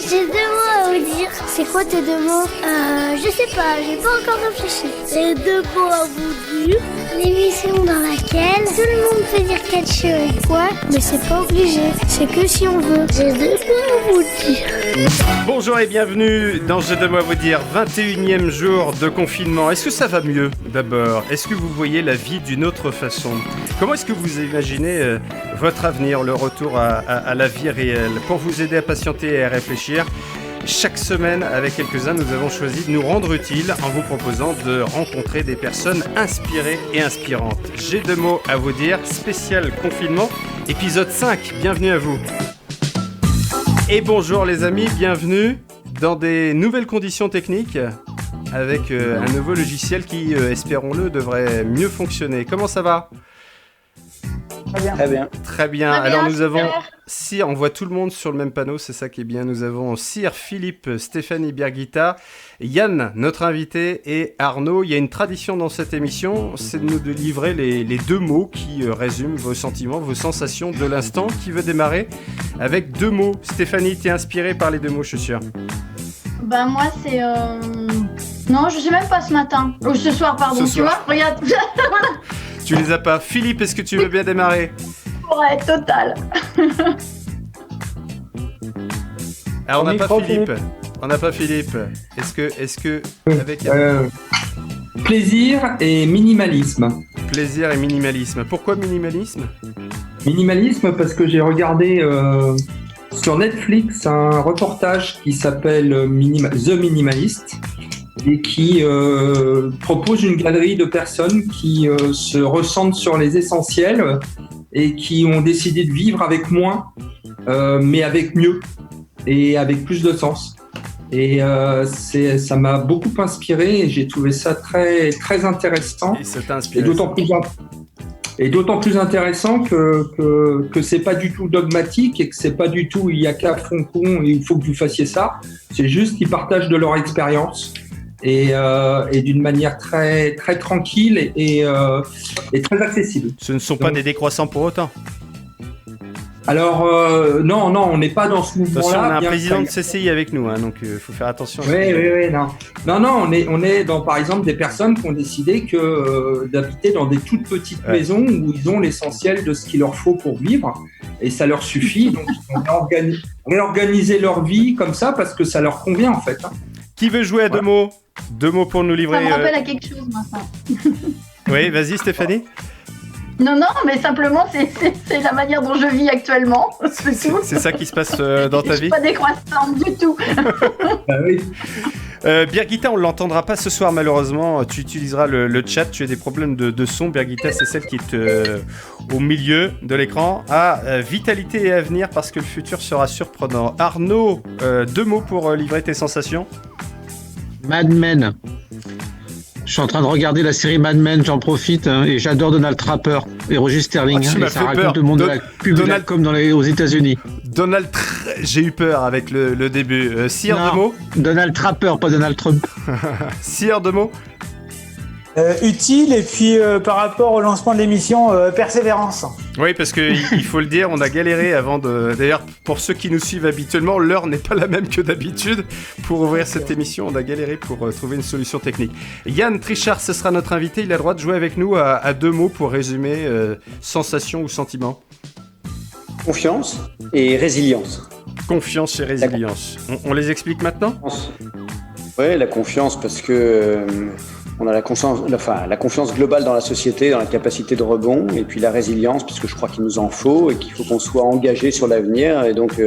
J'ai 2 mots à vous dire. C'est quoi tes 2 mots? Je sais pas, j'ai pas encore réfléchi. J'ai 2 mots à vous dire. L'émission dans laquelle tout le monde peut dire quelque chose. Quoi? Mais c'est pas obligé, c'est que si on veut. J'ai 2 mots à vous dire. Bonjour et bienvenue dans J'ai 2 mots à vous dire, 21e jour de confinement. Est-ce que ça va mieux d'abord? Est-ce que vous voyez la vie d'une autre façon? Comment est-ce que vous imaginez votre avenir, le retour à la vie réelle? Pour vous aider à patienter et à réfléchir, chaque semaine, avec quelques-uns, nous avons choisi de nous rendre utiles en vous proposant de rencontrer des personnes inspirées et inspirantes. J'ai 2 mots à vous dire, spécial confinement, épisode 5, bienvenue à vous. Et bonjour les amis, bienvenue dans des nouvelles conditions techniques avec un nouveau logiciel qui, espérons-le, devrait mieux fonctionner. Comment ça va ? Très bien. Très bien. Alors nous avons Cyr, on voit tout le monde sur le même panneau, c'est ça qui est bien. Nous avons Cyr, Philippe, Stéphanie, Birgitta, Yann, notre invité, et Arnaud. Il y a une tradition dans cette émission, c'est de livrer les 2 mots qui résument vos sentiments, vos sensations de l'instant. Qui veut démarrer avec 2 mots? Stéphanie, t'es inspirée par les 2 mots, je suis sûr. Bah moi c'est... Non, je sais même pas ce matin. Ou ce soir, pardon. Tu vois, regarde. Voilà. Tu les as pas. Philippe, est-ce que tu veux bien démarrer? Ouais, total. Alors, on n'a pas Philippe. On n'a pas Philippe. Est-ce que avec plaisir et minimalisme. Plaisir et minimalisme. Pourquoi minimalisme? Minimalisme parce que j'ai regardé sur Netflix un reportage qui s'appelle The Minimalist et qui propose une galerie de personnes qui se ressentent sur les essentiels et qui ont décidé de vivre avec moins, mais avec mieux et avec plus de sens. Et ça m'a beaucoup inspiré et j'ai trouvé ça très, très intéressant. Et ça t'a inspiré. Et d'autant plus intéressant que c'est pas du tout dogmatique et que c'est pas du tout il y a qu'à fond con et il faut que vous fassiez ça. C'est juste qu'ils partagent de leur expérience et d'une manière très, très tranquille et très accessible. Ce ne sont pas des décroissants pour autant. Alors, non, on n'est pas dans ce mouvement-là. Attention, on a un président de CCI avec nous, hein, donc il faut faire attention. Oui, non, on est dans, par exemple, des personnes qui ont décidé d'habiter dans des toutes petites maisons où ils ont l'essentiel de ce qu'il leur faut pour vivre, et ça leur suffit, donc ils vont réorganiser leur vie comme ça, parce que ça leur convient, en fait. Hein. Qui veut jouer à 2 mots? 2 mots pour nous livrer. Ça me rappelle à quelque chose, moi, ça. Oui, vas-y, Stéphanie. Non, mais simplement, c'est la manière dont je vis actuellement. C'est tout. C'est ça qui se passe dans ta vie? Je suis pas décroissante du tout. Ah oui. Birgitta, on ne l'entendra pas ce soir malheureusement. Tu utiliseras le chat. Tu as des problèmes de son. Birgitta, c'est celle qui est au milieu de l'écran. Vitalité et avenir parce que le futur sera surprenant. Arnaud, 2 mots pour livrer tes sensations. Mad Men. Je suis en train de regarder la série Mad Men, j'en profite, et j'adore Donald Trapper et Roger Sterling. Et ça raconte le monde de la pub comme aux États-Unis. J'ai eu peur avec le début. Cyr, 2 mots. Donald Trapper, pas Donald Trump. Cyr, 2 mots. Utile, et puis par rapport au lancement de l'émission, persévérance. Oui, parce qu'il faut le dire, on a galéré avant de... D'ailleurs, pour ceux qui nous suivent habituellement, l'heure n'est pas la même que d'habitude. Pour ouvrir cette émission, on a galéré pour trouver une solution technique. Yann Trichard, ce sera notre invité. Il a le droit de jouer avec nous à 2 mots pour résumer sensation ou sentiment. Confiance et résilience. Confiance et résilience. On les explique maintenant ? Oui, la confiance parce que... on a la confiance globale dans la société, dans la capacité de rebond, et puis la résilience, parce que je crois qu'il nous en faut et qu'il faut qu'on soit engagé sur l'avenir, et donc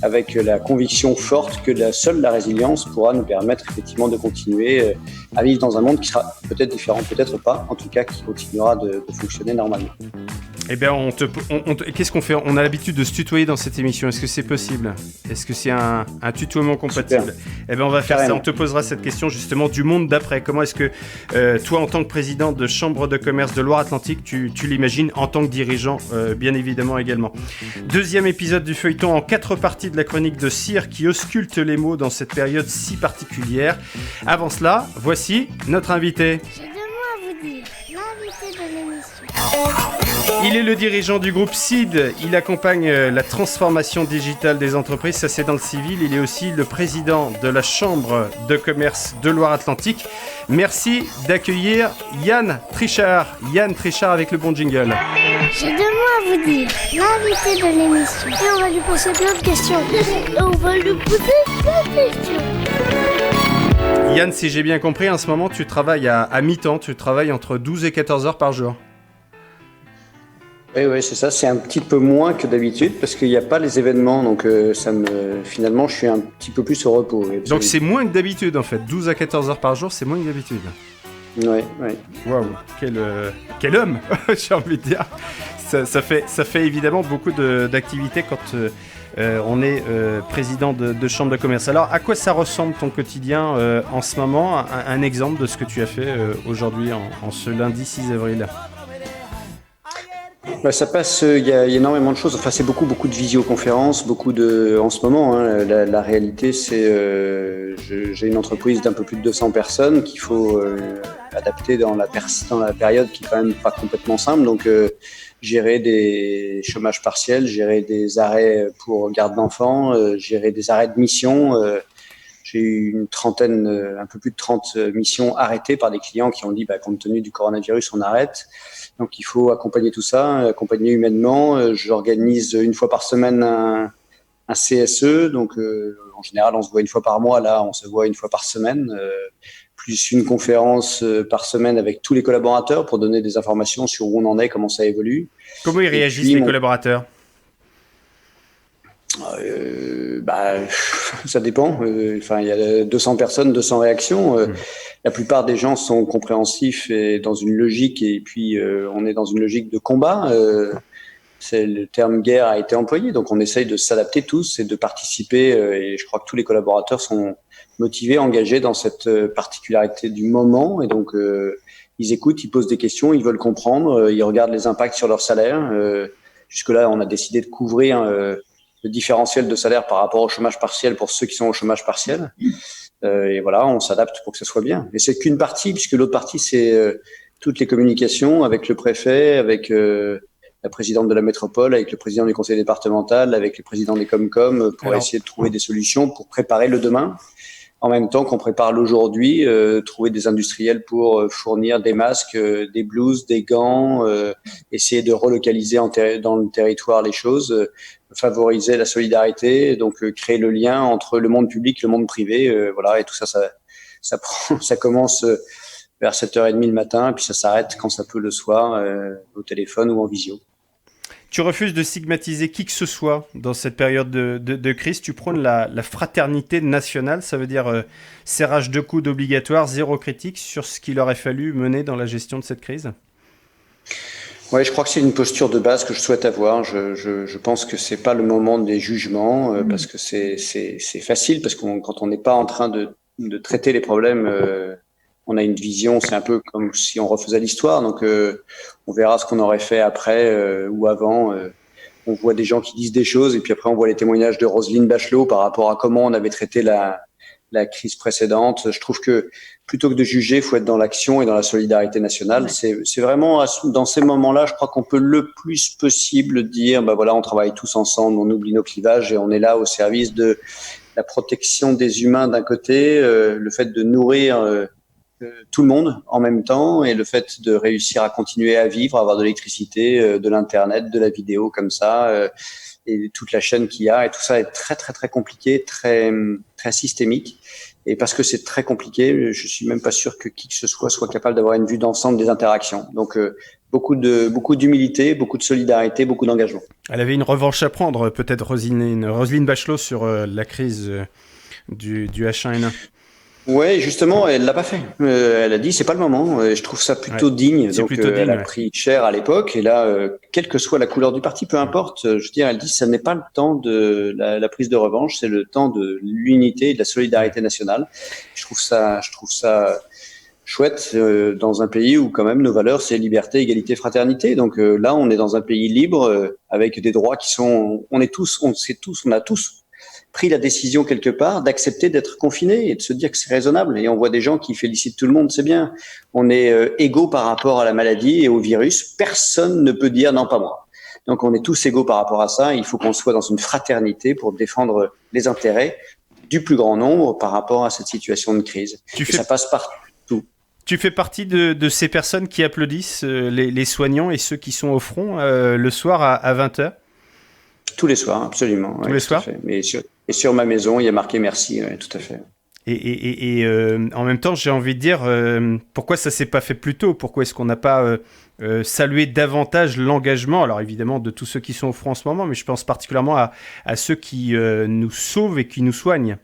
avec la conviction forte que seule la résilience pourra nous permettre effectivement de continuer à vivre dans un monde qui sera peut-être différent, peut-être pas, en tout cas qui continuera de fonctionner normalement. Eh bien, qu'est-ce qu'on fait ? On a l'habitude de se tutoyer dans cette émission. Est-ce que c'est possible ? Est-ce que c'est un tutoiement compatible ? Super. Eh bien, on va faire Carrément. ça. On te posera cette question justement du monde d'après. Comment est-ce que toi, en tant que président de Chambre de commerce de Loire-Atlantique, tu l'imagines en tant que dirigeant, bien évidemment également. 2e épisode du feuilleton en 4 parties de la chronique de Cyr qui ausculte les mots dans cette période si particulière. Avant cela, voici notre invité. J'ai 2 mots à vous dire. L'invité de l'émission. Il est le dirigeant du groupe SID, il accompagne la transformation digitale des entreprises, ça c'est dans le civil. Il est aussi le président de la Chambre de commerce de Loire-Atlantique. Merci d'accueillir Yann Trichard. Yann Trichard avec le bon jingle. J'ai 2 mots à vous dire. L'invité de l'émission. Et on va lui poser plein de questions. Yann, si j'ai bien compris, en ce moment tu travailles à mi-temps, tu travailles entre 12 et 14 heures par jour. Oui, c'est ça. C'est un petit peu moins que d'habitude parce qu'il n'y a pas les événements. Donc, finalement, je suis un petit peu plus au repos. Donc, c'est moins que d'habitude, en fait. 12 à 14 heures par jour, c'est moins que d'habitude. Oui. Waouh, quel homme, j'ai envie de dire. Ça fait évidemment beaucoup d'activités quand on est président de chambre de commerce. Alors, à quoi ça ressemble ton quotidien en ce moment ? Un exemple de ce que tu as fait aujourd'hui, en ce lundi 6 avril. Ça passe, il y a énormément de choses. Enfin, c'est beaucoup de visioconférences, en ce moment. La réalité, c'est, j'ai une entreprise d'un peu plus de 200 personnes qu'il faut adapter dans la période qui est quand même pas complètement simple. Donc, gérer des chômages partiels, gérer des arrêts pour garde d'enfants, gérer des arrêts de mission. J'ai eu une trentaine, un peu plus de 30 missions arrêtées par des clients qui ont dit, compte tenu du coronavirus, on arrête. Donc, il faut accompagner tout ça, accompagner humainement. J'organise une fois par semaine un CSE. Donc, en général, on se voit une fois par mois. Là, on se voit une fois par semaine, plus une conférence par semaine avec tous les collaborateurs pour donner des informations sur où on en est, comment ça évolue. Comment ils réagissent, les collaborateurs ? Ça dépend. Enfin, il y a 200 personnes, 200 réactions. La plupart des gens sont compréhensifs et dans une logique. Et puis, on est dans une logique de combat. Le terme guerre a été employé. Donc, on essaye de s'adapter tous et de participer. Et je crois que tous les collaborateurs sont motivés, engagés dans cette particularité du moment. Et donc, ils écoutent, ils posent des questions, ils veulent comprendre, ils regardent les impacts sur leur salaire. Jusque-là, on a décidé de couvrir le différentiel de salaire par rapport au chômage partiel pour ceux qui sont au chômage partiel. Et voilà, on s'adapte pour que ce soit bien. Et c'est qu'une partie, puisque l'autre partie, c'est toutes les communications avec le préfet, avec la présidente de la métropole, avec le président du conseil départemental, avec le président des Comcom, pour essayer de trouver des solutions pour préparer le demain. En même temps qu'on prépare l'aujourd'hui, trouver des industriels pour fournir des masques, des blouses, des gants, essayer de relocaliser dans le territoire les choses, favoriser la solidarité, donc créer le lien entre le monde public et le monde privé, voilà, et tout ça, ça commence vers 7h30 le matin, et puis ça s'arrête quand ça peut le soir, au téléphone ou en visio. Tu refuses de stigmatiser qui que ce soit dans cette période de crise. Tu prônes la fraternité nationale. Ça veut dire serrage de coudes obligatoire, zéro critique sur ce qu'il aurait fallu mener dans la gestion de cette crise. Ouais, je crois que c'est une posture de base que je souhaite avoir. Je pense que c'est pas le moment des jugements parce que c'est facile parce que quand on n'est pas en train de traiter les problèmes, on a une vision, c'est un peu comme si on refaisait l'histoire. Donc, on verra ce qu'on aurait fait après ou avant. On voit des gens qui disent des choses et puis après, on voit les témoignages de Roselyne Bachelot par rapport à comment on avait traité la crise précédente. Je trouve que plutôt que de juger, il faut être dans l'action et dans la solidarité nationale. C'est vraiment dans ces moments-là, je crois qu'on peut le plus possible dire, voilà, on travaille tous ensemble, on oublie nos clivages et on est là au service de la protection des humains d'un côté, le fait de nourrir tout le monde en même temps et le fait de réussir à continuer à vivre, à avoir de l'électricité, de l'internet, de la vidéo comme ça et toute la chaîne qu'il y a et tout ça est très très très compliqué, très très systémique et parce que c'est très compliqué, je suis même pas sûr que qui que ce soit capable d'avoir une vue d'ensemble des interactions. Donc beaucoup d'humilité, beaucoup de solidarité, beaucoup d'engagement. Elle avait une revanche à prendre peut-être Roselyne Bachelot sur la crise du H1N1. Ouais, justement, elle l'a pas fait. Elle a dit c'est pas le moment. Je trouve ça plutôt digne. Donc, elle a pris cher à l'époque. Et là, quelle que soit la couleur du parti, peu importe. Je veux dire, elle dit ça n'est pas le temps de la prise de revanche, c'est le temps de l'unité et de la solidarité nationale. Je trouve ça chouette dans un pays où quand même nos valeurs c'est liberté, égalité, fraternité. Donc là, on est dans un pays libre avec des droits qui sont, on a tous pris la décision quelque part d'accepter d'être confiné et de se dire que c'est raisonnable. Et on voit des gens qui félicitent tout le monde, c'est bien. On est égaux par rapport à la maladie et au virus. Personne ne peut dire non, pas moi. Donc on est tous égaux par rapport à ça. Il faut qu'on soit dans une fraternité pour défendre les intérêts du plus grand nombre par rapport à cette situation de crise. Ça passe par tout. Tu fais partie de ces personnes qui applaudissent les soignants et ceux qui sont au front le soir à 20h? Tous les soirs, absolument. Tous les soirs. Et sur ma maison, il y a marqué merci, tout à fait. Et en même temps, j'ai envie de dire, pourquoi ça s'est pas fait plus tôt? Pourquoi est-ce qu'on n'a pas salué davantage l'engagement, alors évidemment de tous ceux qui sont au front en ce moment, mais je pense particulièrement à ceux qui nous sauvent et qui nous soignent?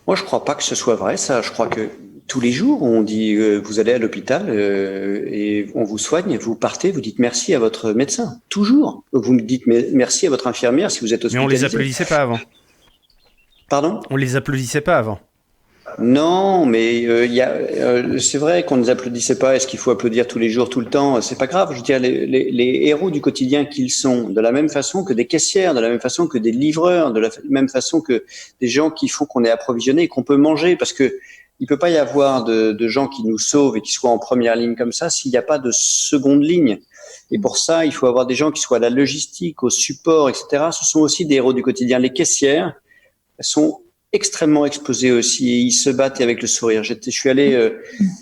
Moi, je crois pas que ce soit vrai, ça. Je crois que tous les jours, on dit vous allez à l'hôpital et on vous soigne, vous partez, vous dites merci à votre médecin. Toujours. Vous me dites merci à votre infirmière si vous êtes hospitalisé. Mais on les applaudissait pas avant. Pardon ? On les applaudissait pas avant. Non, mais c'est vrai qu'on ne les applaudissait pas. Est-ce qu'il faut applaudir tous les jours, tout le temps? C'est pas grave. Je veux dire, les héros du quotidien qu'ils sont, de la même façon que des caissières, de la même façon que des livreurs, de la même façon que des gens qui font qu'on est approvisionné et qu'on peut manger, parce que il peut pas y avoir de gens qui nous sauvent et qui soient en première ligne comme ça s'il n'y a pas de seconde ligne. Et pour ça, il faut avoir des gens qui soient à la logistique, au support, etc. Ce sont aussi des héros du quotidien. Les caissières, elles sont extrêmement exposés aussi et ils se battent avec le sourire. Je suis allé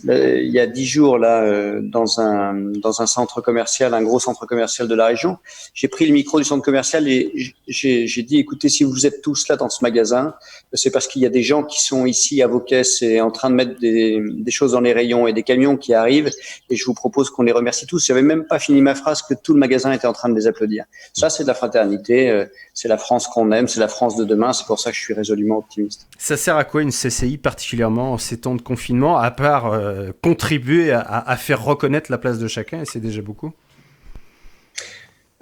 il y a 10 jours là dans un centre commercial, un gros centre commercial de la région. J'ai pris le micro du centre commercial et j'ai dit écoutez, si vous êtes tous là dans ce magasin, c'est parce qu'il y a des gens qui sont ici à vos caisses et en train de mettre des choses dans les rayons et des camions qui arrivent et je vous propose qu'on les remercie tous. J'avais même pas fini ma phrase que tout le magasin était en train de les applaudir. Ça, c'est de la fraternité, c'est la France qu'on aime, c'est la France de demain. C'est pour ça que je suis résolument optimiste. Ça sert à quoi une CCI, particulièrement en ces temps de confinement, à part contribuer à faire reconnaître la place de chacun, et c'est déjà beaucoup?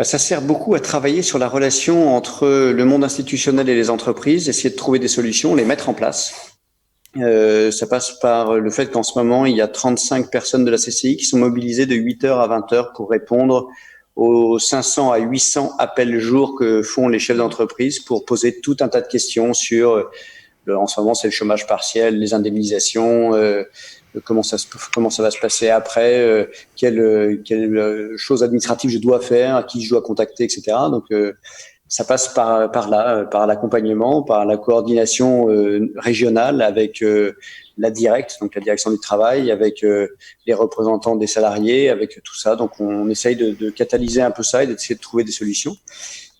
Ça sert beaucoup à travailler sur la relation entre le monde institutionnel et les entreprises, essayer de trouver des solutions, les mettre en place. Ça passe par le fait qu'en ce moment, il y a 35 personnes de la CCI qui sont mobilisées de 8h à 20h pour répondre aux 500 à 800 appels jour que font les chefs d'entreprise pour poser tout un tas de questions sur, en ce moment, c'est le chômage partiel, les indemnisations, comment ça va se passer après, quelle chose administrative je dois faire, à qui je dois contacter, etc. Donc, ça passe par là, par l'accompagnement, par la coordination régionale avec la directe, donc la direction du travail, avec les représentants des salariés, avec tout ça. Donc on essaye de catalyser un peu ça et d'essayer de trouver des solutions.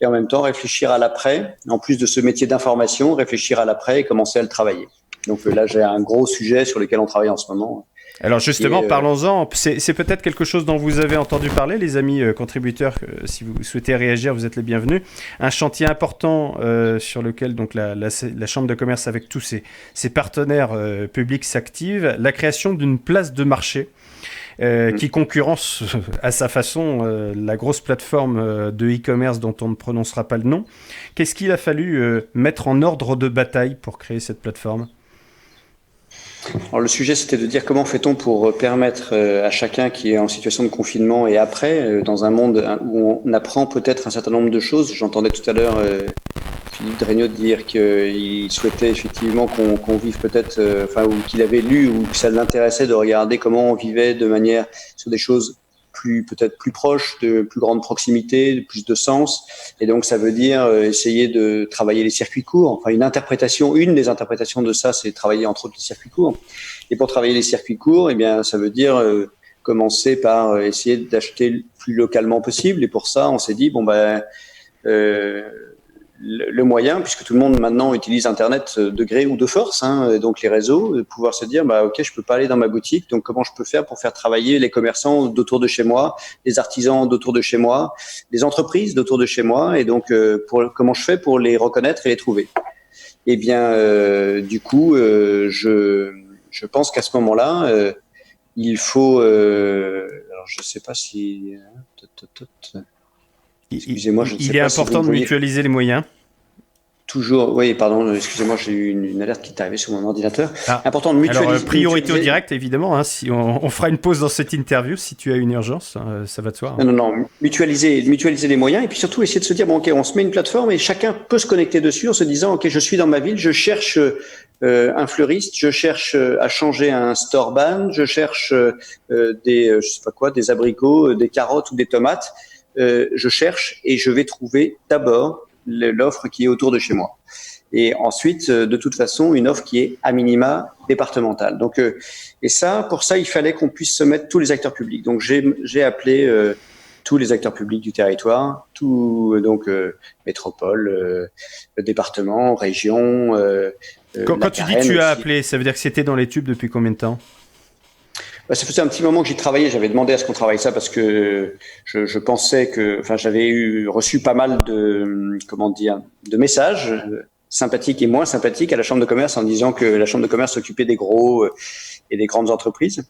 Et en même temps réfléchir à l'après, en plus de ce métier d'information, réfléchir à l'après et commencer à le travailler. Donc là j'ai un gros sujet sur lequel on travaille en ce moment. Alors justement, parlons-en. C'est peut-être quelque chose dont vous avez entendu parler, les amis contributeurs. Si vous souhaitez réagir, vous êtes les bienvenus. Un chantier important sur lequel donc la Chambre de commerce avec tous ses partenaires publics s'active, la création d'une place de marché qui concurrence à sa façon la grosse plateforme de e-commerce dont on ne prononcera pas le nom. Qu'est-ce qu'il a fallu mettre en ordre de bataille pour créer cette plateforme ? Alors le sujet, c'était de dire comment fait-on pour permettre à chacun qui est en situation de confinement et après, dans un monde où on apprend peut-être un certain nombre de choses. J'entendais tout à l'heure Philippe Dregnaud dire qu'il souhaitait effectivement qu'on vive peut-être, ou qu'il avait lu ou que ça l'intéressait de regarder comment on vivait de manière sur des choses peut-être plus proches, de plus grande proximité, de plus de sens. Et donc, ça veut dire essayer de travailler les circuits courts. Enfin, une des interprétations de ça, c'est travailler entre autres les circuits courts. Et pour travailler les circuits courts, eh bien, ça veut dire commencer par essayer d'acheter le plus localement possible. Et pour ça, on s'est dit, le moyen, puisque tout le monde maintenant utilise Internet de gré ou de force, donc les réseaux, de pouvoir se dire, ok, je peux pas aller dans ma boutique, donc comment je peux faire pour faire travailler les commerçants d'autour de chez moi, les artisans d'autour de chez moi, les entreprises d'autour de chez moi, et donc comment je fais pour les reconnaître et les trouver. Eh bien, du coup, je pense qu'à ce moment-là, il faut, alors je sais pas si. Excusez-moi, je ne sais pas. Il est important de mutualiser les moyens. toujours, oui, pardon, excusez-moi, j'ai eu une alerte qui est arrivée sur mon ordinateur. Important de mutualiser. Alors, priorité au direct, évidemment. Hein, si on fera une pause dans cette interview si tu as une urgence, ça va de soi. Hein. Non, mutualiser les moyens et puis surtout essayer de se dire, bon, ok, on se met une plateforme et chacun peut se connecter dessus en se disant, ok, je suis dans ma ville, je cherche un fleuriste, je cherche à changer un store ban, je cherche je sais pas quoi, des abricots, des carottes ou des tomates. Je cherche et je vais trouver d'abord l'offre qui est autour de chez moi. Et ensuite, de toute façon, une offre qui est à minima départementale. Donc, et ça, pour ça, il fallait qu'on puisse se mettre tous les acteurs publics. Donc, j'ai appelé tous les acteurs publics du territoire, métropole, département, région. Quand tu dis que tu as appelé, ça veut dire que c'était dans les tubes depuis combien de temps ? Ça faisait un petit moment que j'y travaillais. J'avais demandé à ce qu'on travaille ça parce que je pensais que, j'avais reçu pas mal de messages sympathiques et moins sympathiques à la Chambre de commerce en disant que la Chambre de commerce s'occupait des gros et des grandes entreprises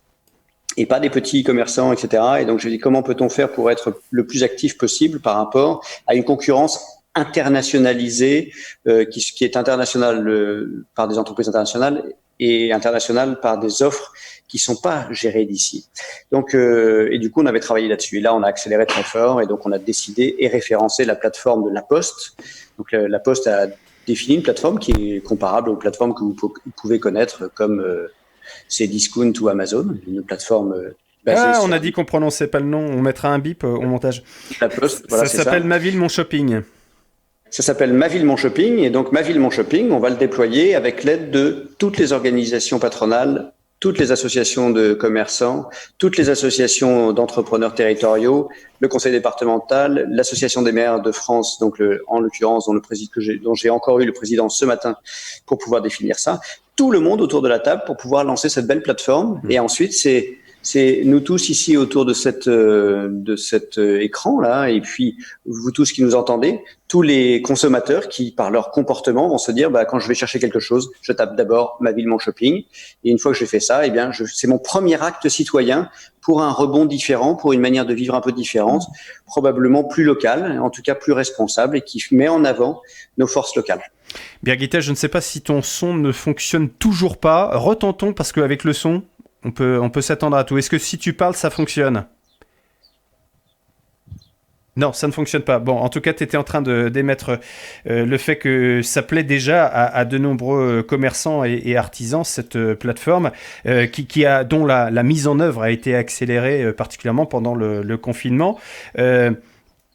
et pas des petits commerçants, etc. Et donc, j'ai dit comment peut-on faire pour être le plus actif possible par rapport à une concurrence internationalisée qui est internationale par des entreprises internationales et internationale par des offres qui sont pas gérées d'ici. Donc, et du coup, on avait travaillé là-dessus. Et là, on a accéléré très fort et donc on a décidé et référencé la plateforme de La Poste. Donc, La Poste a défini une plateforme qui est comparable aux plateformes que vous pouvez connaître comme Cdiscount ou Amazon, une plateforme basée on a dit qu'on prononçait pas le nom. On mettra un bip au montage. La Poste, voilà, ça s'appelle Ma Ville, Mon Shopping. Ça s'appelle Ma Ville, Mon Shopping. Et donc, Ma Ville, Mon Shopping, on va le déployer avec l'aide de toutes les organisations patronales, toutes les associations de commerçants, toutes les associations d'entrepreneurs territoriaux, le conseil départemental, l'association des maires de France, donc en l'occurrence dont j'ai encore eu le président ce matin pour pouvoir définir ça. Tout le monde autour de la table pour pouvoir lancer cette belle plateforme. Et ensuite, c'est nous tous ici autour de cet écran là, et puis vous tous qui nous entendez, tous les consommateurs qui par leur comportement vont se dire quand je vais chercher quelque chose, je tape d'abord Ma Ville, Mon Shopping, et une fois que j'ai fait ça, c'est mon premier acte citoyen pour un rebond différent, pour une manière de vivre un peu différente, probablement plus locale, en tout cas plus responsable et qui met en avant nos forces locales. Birgitta, je ne sais pas si ton son ne fonctionne toujours pas. Retentons parce qu'avec le son, on peut s'attendre à tout. Est-ce que si tu parles, ça fonctionne ? Non, ça ne fonctionne pas. Bon, en tout cas, tu étais en train d'émettre le fait que ça plaît déjà à de nombreux commerçants et artisans, cette plateforme, dont la mise en œuvre a été accélérée particulièrement pendant le confinement.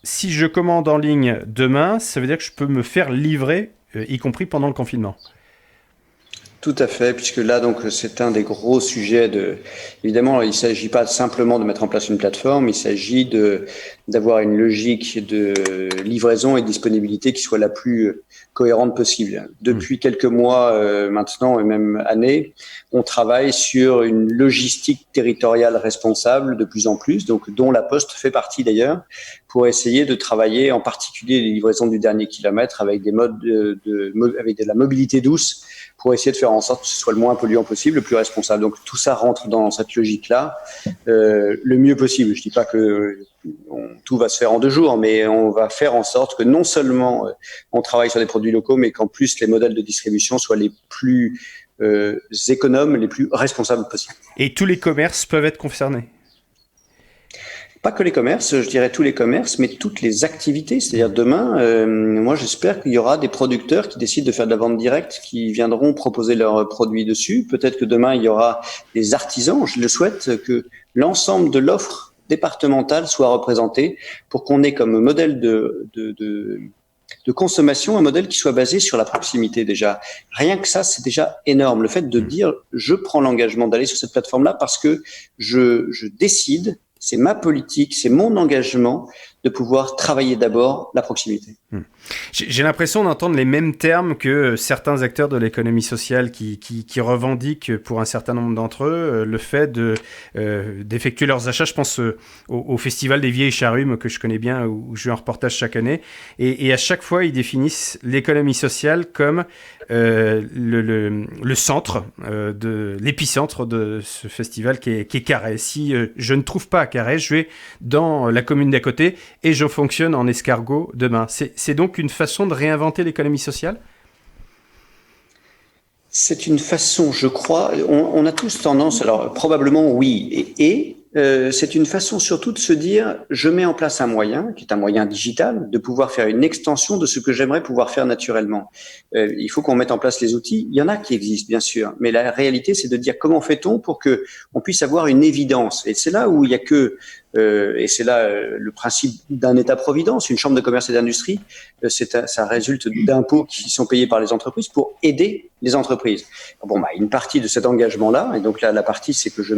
Si je commande en ligne demain, ça veut dire que je peux me faire livrer, y compris pendant le confinement. Tout à fait, puisque là, donc, c'est un des gros sujets évidemment, il ne s'agit pas simplement de mettre en place une plateforme, il s'agit d'avoir une logique de livraison et de disponibilité qui soit la plus cohérente possible. Depuis quelques mois maintenant, et même années, on travaille sur une logistique territoriale responsable de plus en plus, donc, dont La Poste fait partie d'ailleurs, pour essayer de travailler en particulier les livraisons du dernier kilomètre avec des modes avec de la mobilité douce, pour essayer de faire en sorte que ce soit le moins polluant possible, le plus responsable. Donc tout ça rentre dans cette logique-là, le mieux possible. Je dis pas que tout va se faire en 2 jours, mais on va faire en sorte que non seulement on travaille sur des produits locaux, mais qu'en plus les modèles de distribution soient les plus économes, les plus responsables possibles. Et tous les commerces peuvent être concernés ? Pas que les commerces, je dirais tous les commerces, mais toutes les activités. C'est-à-dire demain, moi j'espère qu'il y aura des producteurs qui décident de faire de la vente directe, qui viendront proposer leurs produits dessus. Peut-être que demain il y aura des artisans. Je le souhaite que l'ensemble de l'offre départementale soit représenté pour qu'on ait comme modèle de consommation un modèle qui soit basé sur la proximité déjà. Rien que ça, c'est déjà énorme. Le fait de dire je prends l'engagement d'aller sur cette plateforme-là parce que je décide. C'est ma politique, c'est mon engagement de pouvoir travailler d'abord la proximité. J'ai l'impression d'entendre les mêmes termes que certains acteurs de l'économie sociale qui revendiquent pour un certain nombre d'entre eux le fait d'effectuer leurs achats. Je pense au Festival des Vieilles Charrumes que je connais bien, où je fais un reportage chaque année. Et à chaque fois, ils définissent l'économie sociale comme le centre, l'épicentre de ce festival qui est Carhaix. Si je ne trouve pas à Carhaix, je vais dans la commune d'à côté et je fonctionne en escargot demain. C'est donc une façon de réinventer l'économie sociale ? C'est une façon, je crois, on a tous tendance, alors probablement oui, c'est une façon surtout de se dire, je mets en place un moyen, qui est un moyen digital, de pouvoir faire une extension de ce que j'aimerais pouvoir faire naturellement. Il faut qu'on mette en place les outils. Il y en a qui existent, bien sûr, mais la réalité, c'est de dire comment fait-on pour que on puisse avoir une évidence. Et c'est là où il y a que, et c'est là le principe d'un État-providence, une chambre de commerce et d'industrie, ça résulte d'impôts qui sont payés par les entreprises pour aider les entreprises. Bon, une partie de cet engagement-là, et donc là, la partie, c'est que je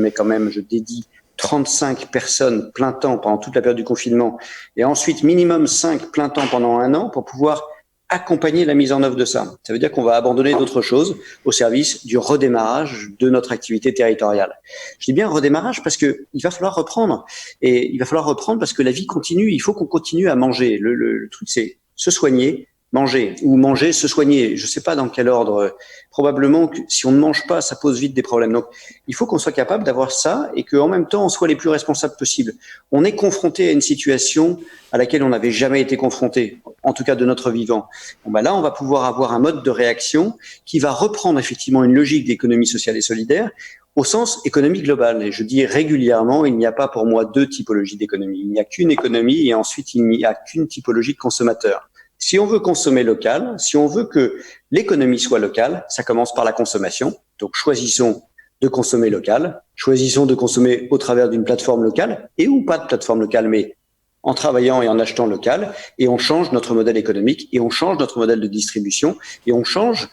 dédie 35 personnes plein temps pendant toute la période du confinement et ensuite minimum 5 plein temps pendant 1 an pour pouvoir accompagner la mise en œuvre de ça. Ça veut dire qu'on va abandonner d'autres choses au service du redémarrage de notre activité territoriale. Je dis bien redémarrage parce que il va falloir reprendre et il va falloir reprendre parce que la vie continue. Il faut qu'on continue à manger. Le truc, c'est se soigner, manger ou manger, se soigner. Je sais pas dans quel ordre. Probablement que si on ne mange pas, ça pose vite des problèmes. Donc, il faut qu'on soit capable d'avoir ça et qu'en même temps, on soit les plus responsables possibles. On est confronté à une situation à laquelle on n'avait jamais été confronté, en tout cas de notre vivant. Là, on va pouvoir avoir un mode de réaction qui va reprendre effectivement une logique d'économie sociale et solidaire au sens économie globale. Et je dis régulièrement, il n'y a pas pour moi 2 typologies d'économie. Il n'y a qu'une économie et ensuite il n'y a qu'une typologie de consommateur. Si on veut consommer local, si on veut que l'économie soit locale, ça commence par la consommation. Donc, choisissons de consommer local, choisissons de consommer au travers d'une plateforme locale et ou pas de plateforme locale, mais en travaillant et en achetant local, et on change notre modèle économique et on change notre modèle de distribution et on change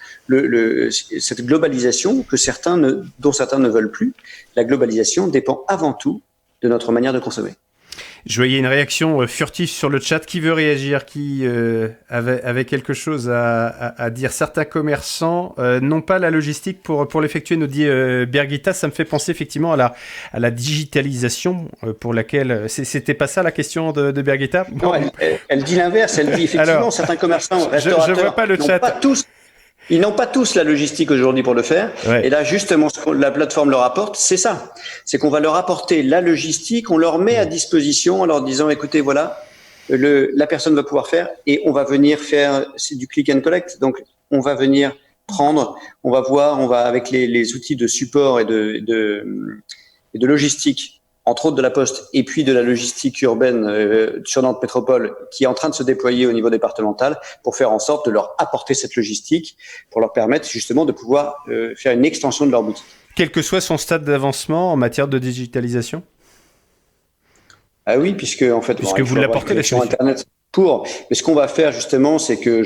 cette globalisation dont certains ne veulent plus. La globalisation dépend avant tout de notre manière de consommer. Je voyais une réaction furtive sur le chat. Qui veut réagir? Qui avait quelque chose à dire? Certains commerçants n'ont pas la logistique pour l'effectuer, nous dit Birgitta. Ça me fait penser effectivement à la digitalisation pour laquelle... C'était pas ça la question de Birgitta? Non, elle dit l'inverse. Elle dit effectivement, alors, certains commerçants, restaurateurs, je vois pas le chat. Ils n'ont pas tous la logistique aujourd'hui pour le faire. Ouais. Et là, justement, ce que la plateforme leur apporte, c'est ça. C'est qu'on va leur apporter la logistique, on leur met à disposition en leur disant, écoutez, voilà, la personne va pouvoir faire et on va venir faire, c'est du click and collect. Donc, on va venir prendre, on va avec les outils de support et de logistique, entre autres de la Poste, et puis de la logistique urbaine sur Nantes Métropole, qui est en train de se déployer au niveau départemental, pour faire en sorte de leur apporter cette logistique, pour leur permettre justement de pouvoir faire une extension de leur boutique. Quel que soit son stade d'avancement en matière de digitalisation? Ah oui, puisque en fait, puisque vous l'apportez sur Internet. Mais ce qu'on va faire justement, c'est que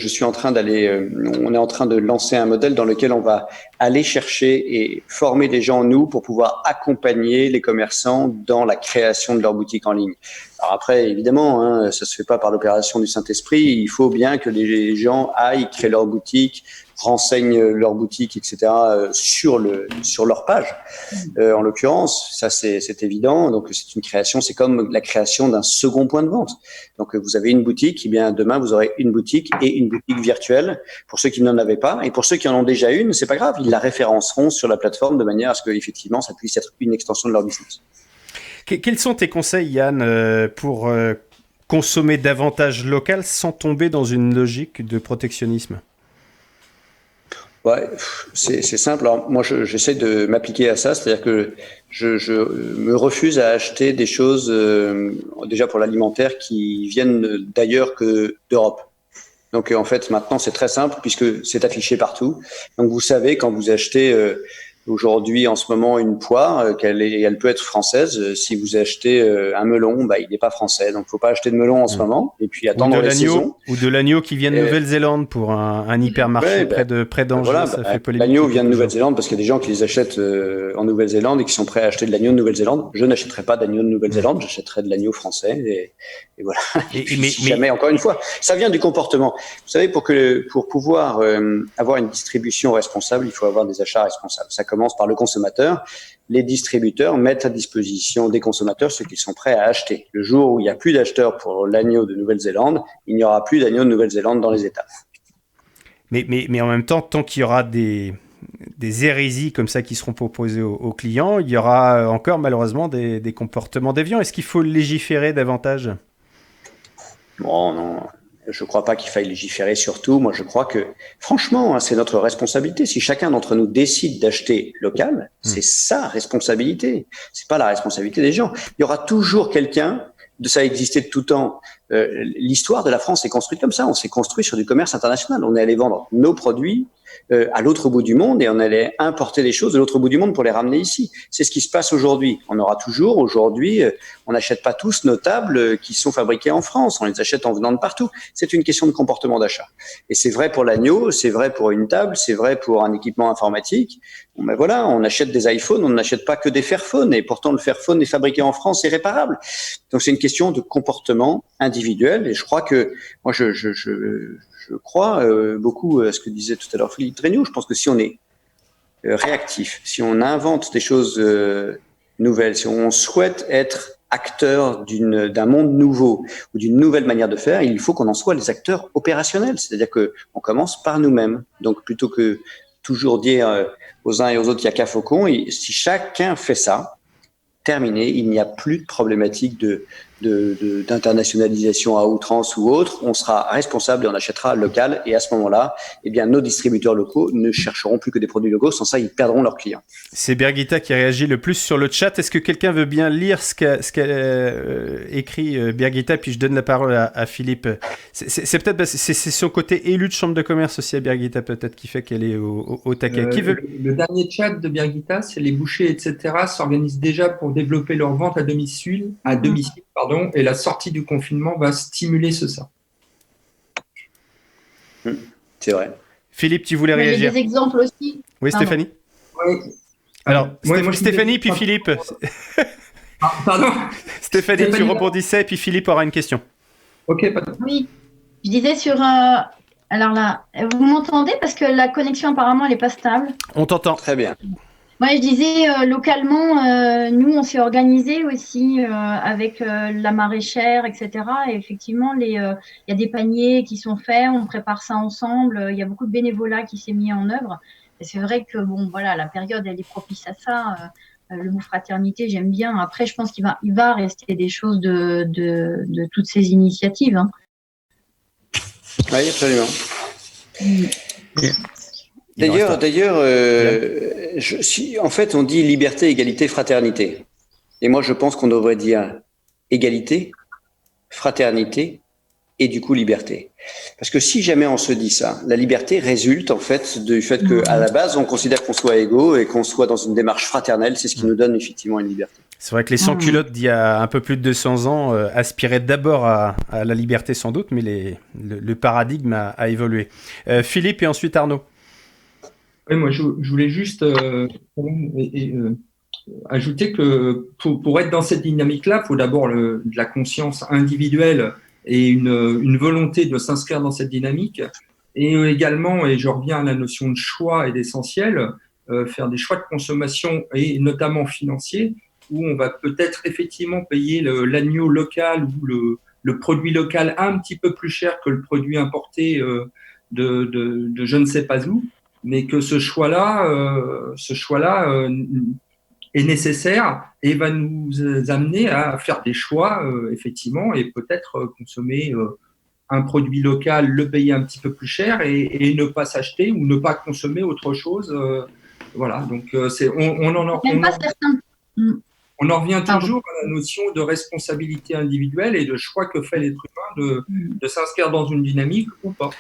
on est en train de lancer un modèle dans lequel on va aller chercher et former des gens, nous, pour pouvoir accompagner les commerçants dans la création de leur boutique en ligne. Alors après, évidemment, ça se fait pas par l'opération du Saint-Esprit. Il faut bien que les gens aillent créer leur boutique, renseignent leur boutique, etc. sur leur page. En l'occurrence, ça c'est évident. Donc c'est une création, c'est comme la création d'un second point de vente. Donc vous avez une boutique, et bien demain vous aurez une boutique et une boutique virtuelle pour ceux qui n'en avaient pas, et pour ceux qui en ont déjà une, c'est pas grave, ils la référenceront sur la plateforme de manière à ce que effectivement ça puisse être une extension de leur business. Quels sont tes conseils, Yann, pour consommer davantage local sans tomber dans une logique de protectionnisme? Ouais, c'est simple. Alors, moi, j'essaie de m'appliquer à ça, c'est-à-dire que je me refuse à acheter des choses, déjà pour l'alimentaire, qui viennent d'ailleurs que d'Europe. Donc, en fait, maintenant, c'est très simple puisque c'est affiché partout. Donc, vous savez, quand vous achetez aujourd'hui, en ce moment, une poire, elle peut être française. Si vous achetez un melon, il n'est pas français. Donc, faut pas acheter de melon en ce moment. Et puis attendre la saison. Ou de l'agneau qui vient de Nouvelle-Zélande pour un hypermarché près d'Angers. Voilà, ça fait polémique. L'agneau vient de Nouvelle-Zélande parce qu'il y a des gens qui les achètent en Nouvelle-Zélande et qui sont prêts à acheter de l'agneau de Nouvelle-Zélande. Je n'achèterai pas d'agneau de Nouvelle-Zélande. J'achèterai de l'agneau français. Et voilà. Jamais, encore une fois, ça vient du comportement. Vous savez, pour pouvoir avoir une distribution responsable, il faut avoir des achats responsables. Ça commence par le consommateur. Les distributeurs mettent à disposition des consommateurs ceux qui sont prêts à acheter. Le jour où il n'y a plus d'acheteurs pour l'agneau de Nouvelle-Zélande, il n'y aura plus d'agneau de Nouvelle-Zélande dans les États. Mais en même temps, tant qu'il y aura des hérésies comme ça qui seront proposées aux clients, il y aura encore malheureusement des comportements déviants. Est-ce qu'il faut légiférer davantage? Bon, non. Je ne crois pas qu'il faille légiférer sur tout. Moi, je crois que, franchement, c'est notre responsabilité. Si chacun d'entre nous décide d'acheter local, c'est sa responsabilité. C'est pas la responsabilité des gens. Il y aura toujours quelqu'un, ça a existé de tout temps. L'histoire de la France est construite comme ça. On s'est construit sur du commerce international. On est allé vendre nos produits à l'autre bout du monde et on allait importer des choses de l'autre bout du monde pour les ramener ici. C'est ce qui se passe aujourd'hui. On aura toujours aujourd'hui, on n'achète pas tous nos tables qui sont fabriquées en France. On les achète en venant de partout. C'est une question de comportement d'achat. Et c'est vrai pour l'agneau, c'est vrai pour une table, c'est vrai pour un équipement informatique. Bon, ben voilà, on achète des iPhones, on n'achète pas que des Fairphone et pourtant le Fairphone est fabriqué en France et réparable. Donc c'est une question de comportement individuel et je crois que moi je crois beaucoup à ce que disait tout à l'heure Philippe Tréniaud. Je pense que si on est réactif, si on invente des choses nouvelles, si on souhaite être acteur d'un monde nouveau ou d'une nouvelle manière de faire, il faut qu'on en soit les acteurs opérationnels. C'est-à-dire que on commence par nous-mêmes. Donc plutôt que toujours dire aux uns et aux autres il n'y a qu'à faucon, et si chacun fait ça, terminé, il n'y a plus de problématique d'internationalisation à outrance ou autre. On sera responsable et on achètera local. Et à ce moment-là, eh bien, nos distributeurs locaux ne chercheront plus que des produits locaux. Sans ça, ils perdront leurs clients. C'est Birgitta qui réagit le plus sur le chat. Est-ce que quelqu'un veut bien lire ce qu'a écrit Birgitta? Puis je donne la parole à Philippe. C'est peut-être c'est son côté élu de chambre de commerce aussi à Birgitta, peut-être, qui fait qu'elle est au taquet. Qui veut... Le dernier chat de Birgitta, c'est les bouchers, etc. s'organisent déjà pour développer leur vente à domicile, et la sortie du confinement va stimuler ça. C'est vrai. Philippe, tu voulais réagir? Il y a des exemples aussi. Oui, Stéphanie. Oui. Alors, moi, Stéphanie, puis Philippe. Pardon. Stéphanie, tu rebondissais, puis Philippe aura une question. Ok, pas de... Oui, je disais sur... Alors là, vous m'entendez? Parce que la connexion, apparemment, elle n'est pas stable. On t'entend. Très bien. Moi, je disais, localement, nous, on s'est organisé aussi avec la maraîchère, etc. Et effectivement, il y a des paniers qui sont faits, on prépare ça ensemble. Il y a beaucoup de bénévolat qui s'est mis en œuvre. Et c'est vrai que, bon, voilà, la période, elle est propice à ça. Le mot fraternité, j'aime bien. Après, je pense qu'il va rester des choses de toutes ces initiatives. Hein. Oui, absolument. D'ailleurs, en fait, on dit liberté, égalité, fraternité. Et moi, je pense qu'on devrait dire égalité, fraternité et du coup liberté. Parce que si jamais on se dit ça, la liberté résulte en fait du fait qu'à la base, on considère qu'on soit égaux et qu'on soit dans une démarche fraternelle. C'est ce qui nous donne effectivement une liberté. C'est vrai que les sans-culottes d'il y a un peu plus de 200 ans aspiraient d'abord à la liberté sans doute, mais le paradigme a évolué. Philippe et ensuite Arnaud. Oui, moi, je voulais juste ajouter que pour être dans cette dynamique-là, il faut d'abord de la conscience individuelle et une volonté de s'inscrire dans cette dynamique. Et également, et je reviens à la notion de choix et d'essentiel, faire des choix de consommation et notamment financiers, où on va peut-être effectivement payer l'agneau local ou le produit local un petit peu plus cher que le produit importé de je ne sais pas où. Mais que ce choix-là est nécessaire et va nous amener à faire des choix, effectivement, et peut-être consommer un produit local, le payer un petit peu plus cher et ne pas s'acheter ou ne pas consommer autre chose. Voilà, donc on en revient toujours à la notion de responsabilité individuelle et de choix que fait l'être humain de s'inscrire dans une dynamique ou pas.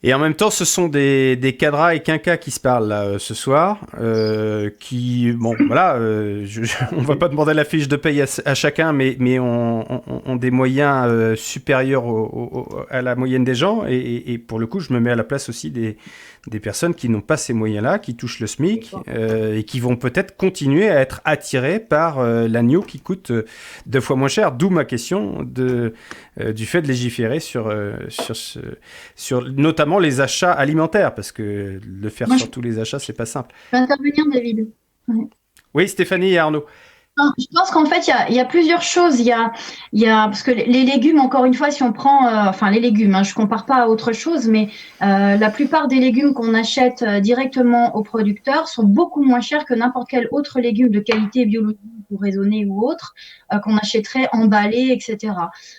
Et en même temps, ce sont des cadras et quinquas qui se parlent là, ce soir, qui, bon, voilà, on va pas demander la fiche de paye à chacun, mais ont des moyens supérieurs à la moyenne des gens. Et pour le coup, je me mets à la place aussi des personnes qui n'ont pas ces moyens-là, qui touchent le SMIC et qui vont peut-être continuer à être attirées par l'agneau qui coûte 2 fois moins cher. D'où ma question du fait de légiférer sur notamment les achats alimentaires, parce que le faire sur tous les achats, c'est pas simple. Je vais intervenir, David. Oui, Stéphanie et Arnaud. Je pense qu'en fait, il y a plusieurs choses. Il y a parce que les légumes, encore une fois, si on prend, les légumes, je compare pas à autre chose, mais la plupart des légumes qu'on achète directement aux producteurs sont beaucoup moins chers que n'importe quel autre légume de qualité biologique ou raisonnée ou autre qu'on achèterait emballé, etc.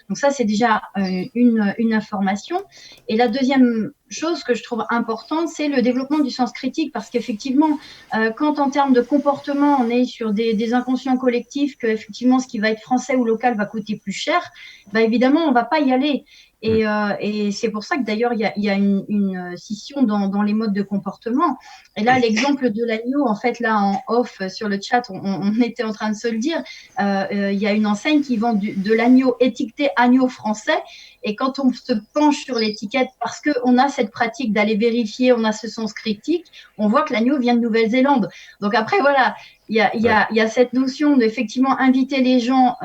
Donc ça, c'est déjà une information. Et la deuxième chose que je trouve importante, c'est le développement du sens critique, parce qu'effectivement, quand en termes de comportement, on est sur des inconscients collectifs, que effectivement, ce qui va être français ou local va coûter plus cher, évidemment, on va pas y aller. Et c'est pour ça que d'ailleurs, il y a une scission dans les modes de comportement. Et là, l'exemple de l'agneau, en fait, là, en off sur le chat, on était en train de se le dire, il y a une enseigne qui vend de l'agneau étiqueté agneau français. Et quand on se penche sur l'étiquette, parce qu'on a cette pratique d'aller vérifier, on a ce sens critique, on voit que l'agneau vient de Nouvelle-Zélande. Donc après, voilà, il y a cette notion d'effectivement inviter les gens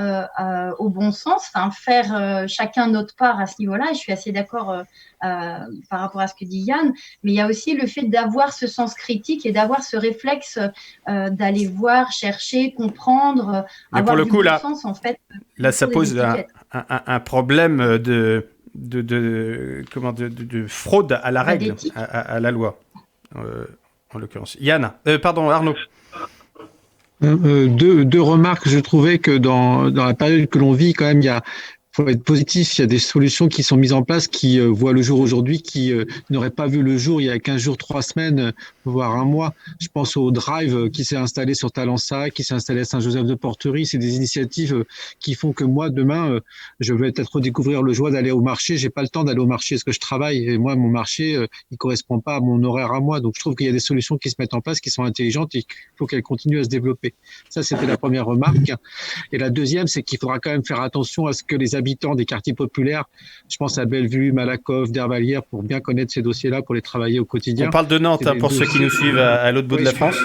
au bon sens, faire chacun notre part à ce niveau-là. Et je suis assez d'accord par rapport à ce que dit Yann. Mais il y a aussi le fait d'avoir ce sens critique et d'avoir ce réflexe d'aller voir, chercher, comprendre, mais avoir pour le du coup, bon sens, en fait. Là, ça pose un problème de fraude à la règle, à la loi, en l'occurrence. Yann, pardon, Arnaud. Deux remarques. Je trouvais que dans la période que l'on vit, quand même, faut être positif. Il y a des solutions qui sont mises en place qui voient le jour aujourd'hui, qui n'auraient pas vu le jour il y a 15 jours, 3 semaines, voire un mois. Je pense au Drive qui s'est installé sur Talensac, qui s'est installé à Saint-Joseph-de-Porterie. C'est des initiatives qui font que moi, demain, je vais peut-être redécouvrir le joie d'aller au marché. J'ai pas le temps d'aller au marché parce que je travaille. Et moi, mon marché, il correspond pas à mon horaire à moi. Donc, je trouve qu'il y a des solutions qui se mettent en place, qui sont intelligentes et qu'il faut qu'elles continuent à se développer. Ça, c'était la première remarque. Et la deuxième, c'est qu'il faudra quand même faire attention à ce que les habitants des quartiers populaires, je pense à Bellevue, Malakoff, d'Hervalières, pour bien connaître ces dossiers-là, pour les travailler au quotidien. On parle de Nantes, pour ceux qui nous suivent à l'autre bout de la France.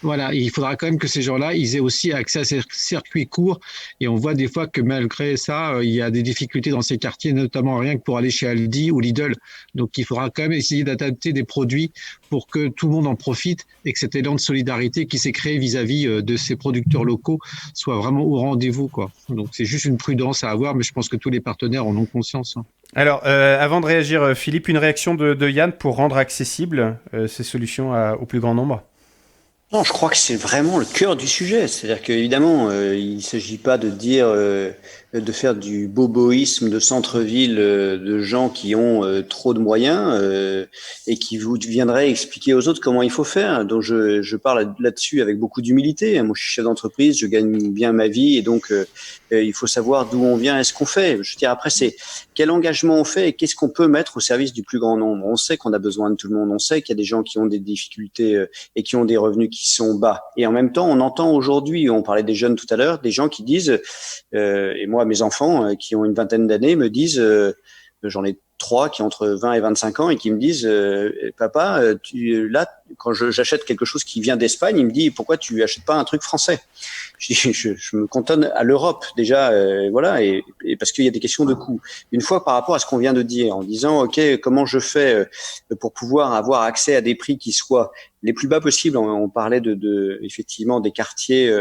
Voilà, et il faudra quand même que ces gens-là, ils aient aussi accès à ces circuits courts. Et on voit des fois que malgré ça, il y a des difficultés dans ces quartiers, notamment rien que pour aller chez Aldi ou Lidl. Donc il faudra quand même essayer d'adapter des produits pour que tout le monde en profite et que cet élan de solidarité qui s'est créé vis-à-vis de ces producteurs locaux soit vraiment au rendez-vous, quoi. Donc c'est juste une prudence à avoir, mais je pense que tous les partenaires en ont conscience. Alors, avant de réagir, Philippe, une réaction de Yann pour rendre accessibles ces solutions au plus grand nombre ? Non, je crois que c'est vraiment le cœur du sujet. C'est-à-dire qu'évidemment, il ne s'agit pas de dire, de faire du boboïsme de centre-ville de gens qui ont trop de moyens et qui vous viendraient expliquer aux autres comment il faut faire. Donc, je parle là-dessus avec beaucoup d'humilité. Moi, je suis chef d'entreprise, je gagne bien ma vie et donc il faut savoir d'où on vient et ce qu'on fait. Je veux dire, après, c'est quel engagement on fait et qu'est-ce qu'on peut mettre au service du plus grand nombre. On sait qu'on a besoin de tout le monde. On sait qu'il y a des gens qui ont des difficultés et qui ont des revenus qui sont bas. Et en même temps, on entend aujourd'hui, on parlait des jeunes tout à l'heure, des gens qui disent, et moi, mes enfants qui ont une vingtaine d'années me disent, j'en ai 3 qui ont entre 20 et 25 ans et qui me disent, papa, là, quand j'achète quelque chose qui vient d'Espagne, il me dit, pourquoi tu achètes pas un truc français? Je me cantonne à l'Europe déjà, voilà, et parce qu'il y a des questions de coût. Une fois par rapport à ce qu'on vient de dire, en disant, ok, comment je fais pour pouvoir avoir accès à des prix qui soient les plus bas possibles. On parlait effectivement des quartiers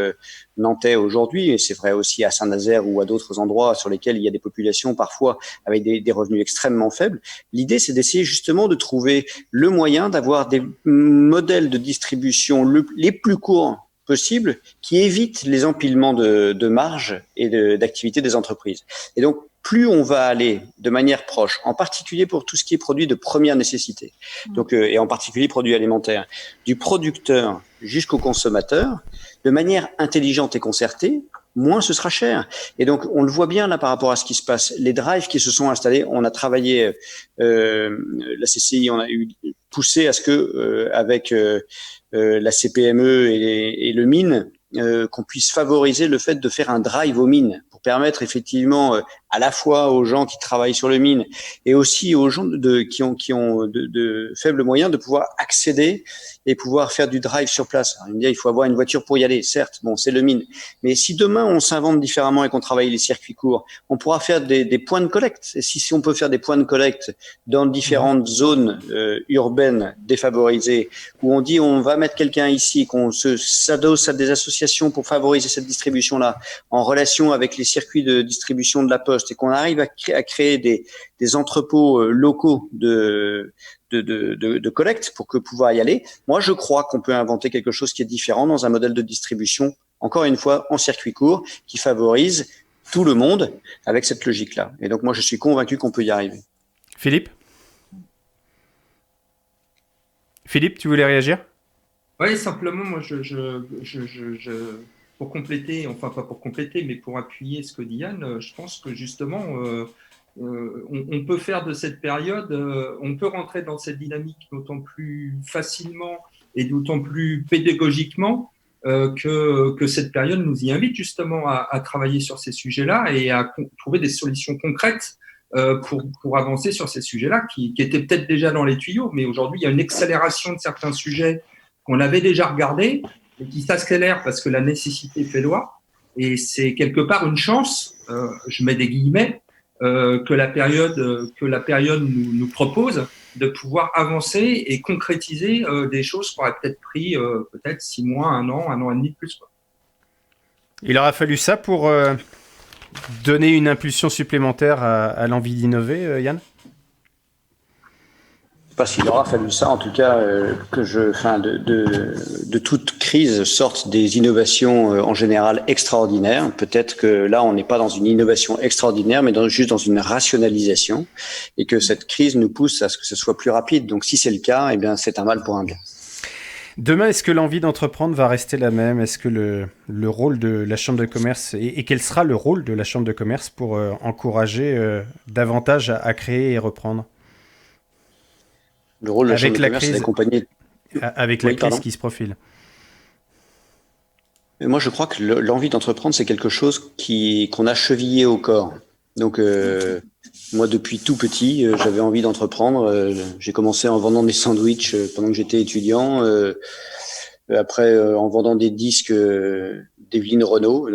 nantais aujourd'hui, et c'est vrai aussi à Saint-Nazaire ou à d'autres endroits sur lesquels il y a des populations parfois avec des revenus extrêmement faibles. L'idée, c'est d'essayer justement de trouver le moyen d'avoir des modèles de distribution les plus courts possibles qui évitent les empilements de marge et d'activité des entreprises. Et donc, plus on va aller de manière proche, en particulier pour tout ce qui est produit de première nécessité, donc et en particulier produits alimentaires, du producteur jusqu'au consommateur, de manière intelligente et concertée, moins ce sera cher. Et donc, on le voit bien là par rapport à ce qui se passe. Les drives qui se sont installés, on a travaillé, la CCI, on a poussé à ce que, avec la CPME et le mine, qu'on puisse favoriser le fait de faire un drive aux mines pour permettre effectivement à la fois aux gens qui travaillent sur le mine et aussi aux gens qui ont de faibles moyens de pouvoir accéder et pouvoir faire du drive sur place. Alors, il faut avoir une voiture pour y aller, certes, bon, c'est le mine. Mais si demain on s'invente différemment et qu'on travaille les circuits courts, on pourra faire des points de collecte. Et si on peut faire des points de collecte dans différentes zones urbaines défavorisées, où on dit on va mettre quelqu'un ici, qu'on s'adosse à des associations pour favoriser cette distribution-là, en relation avec les circuits de distribution de la Poste, et qu'on arrive à créer des entrepôts locaux de collecte pour pouvoir y aller. Moi, je crois qu'on peut inventer quelque chose qui est différent dans un modèle de distribution, encore une fois, en circuit court, qui favorise tout le monde avec cette logique-là. Et donc, moi, je suis convaincu qu'on peut y arriver. Philippe, tu voulais réagir ? Oui, simplement, moi, pour compléter, enfin pas pour compléter, mais pour appuyer ce que dit Yann, je pense que justement, on peut faire de cette période, on peut rentrer dans cette dynamique d'autant plus facilement et d'autant plus pédagogiquement que cette période nous y invite justement à travailler sur ces sujets-là et à trouver des solutions concrètes pour avancer sur ces sujets-là qui étaient peut-être déjà dans les tuyaux, mais aujourd'hui, il y a une accélération de certains sujets qu'on avait déjà regardés et qui s'accélèrent parce que la nécessité fait loi. Et c'est quelque part une chance, je mets des guillemets, que la période nous propose de pouvoir avancer et concrétiser des choses qui auraient peut-être pris peut-être 6 mois, 1 an et demi de plus, quoi. Il aura fallu ça pour donner une impulsion supplémentaire à l'envie d'innover, Yann ? Je ne sais pas s'il aura fallu ça, en tout cas, de toute crise sortent des innovations en général extraordinaires. Peut-être que là, on n'est pas dans une innovation extraordinaire, mais juste dans une rationalisation, et que cette crise nous pousse à ce que ce soit plus rapide. Donc, si c'est le cas, eh bien, c'est un mal pour un bien. Demain, est-ce que l'envie d'entreprendre va rester la même ? Est-ce que le rôle de la Chambre de commerce, et quel sera le rôle de la Chambre de commerce pour encourager davantage à créer et reprendre ? Le rôle de la Chambre de commerce, c'est d'accompagner. Avec la crise qui se profile. Moi, je crois que l'envie d'entreprendre, c'est quelque chose qu'on a chevillé au corps. Donc, moi, depuis tout petit, j'avais envie d'entreprendre. J'ai commencé en vendant des sandwichs pendant que j'étais étudiant. Après, en vendant des disques d'Evelyne Renaud.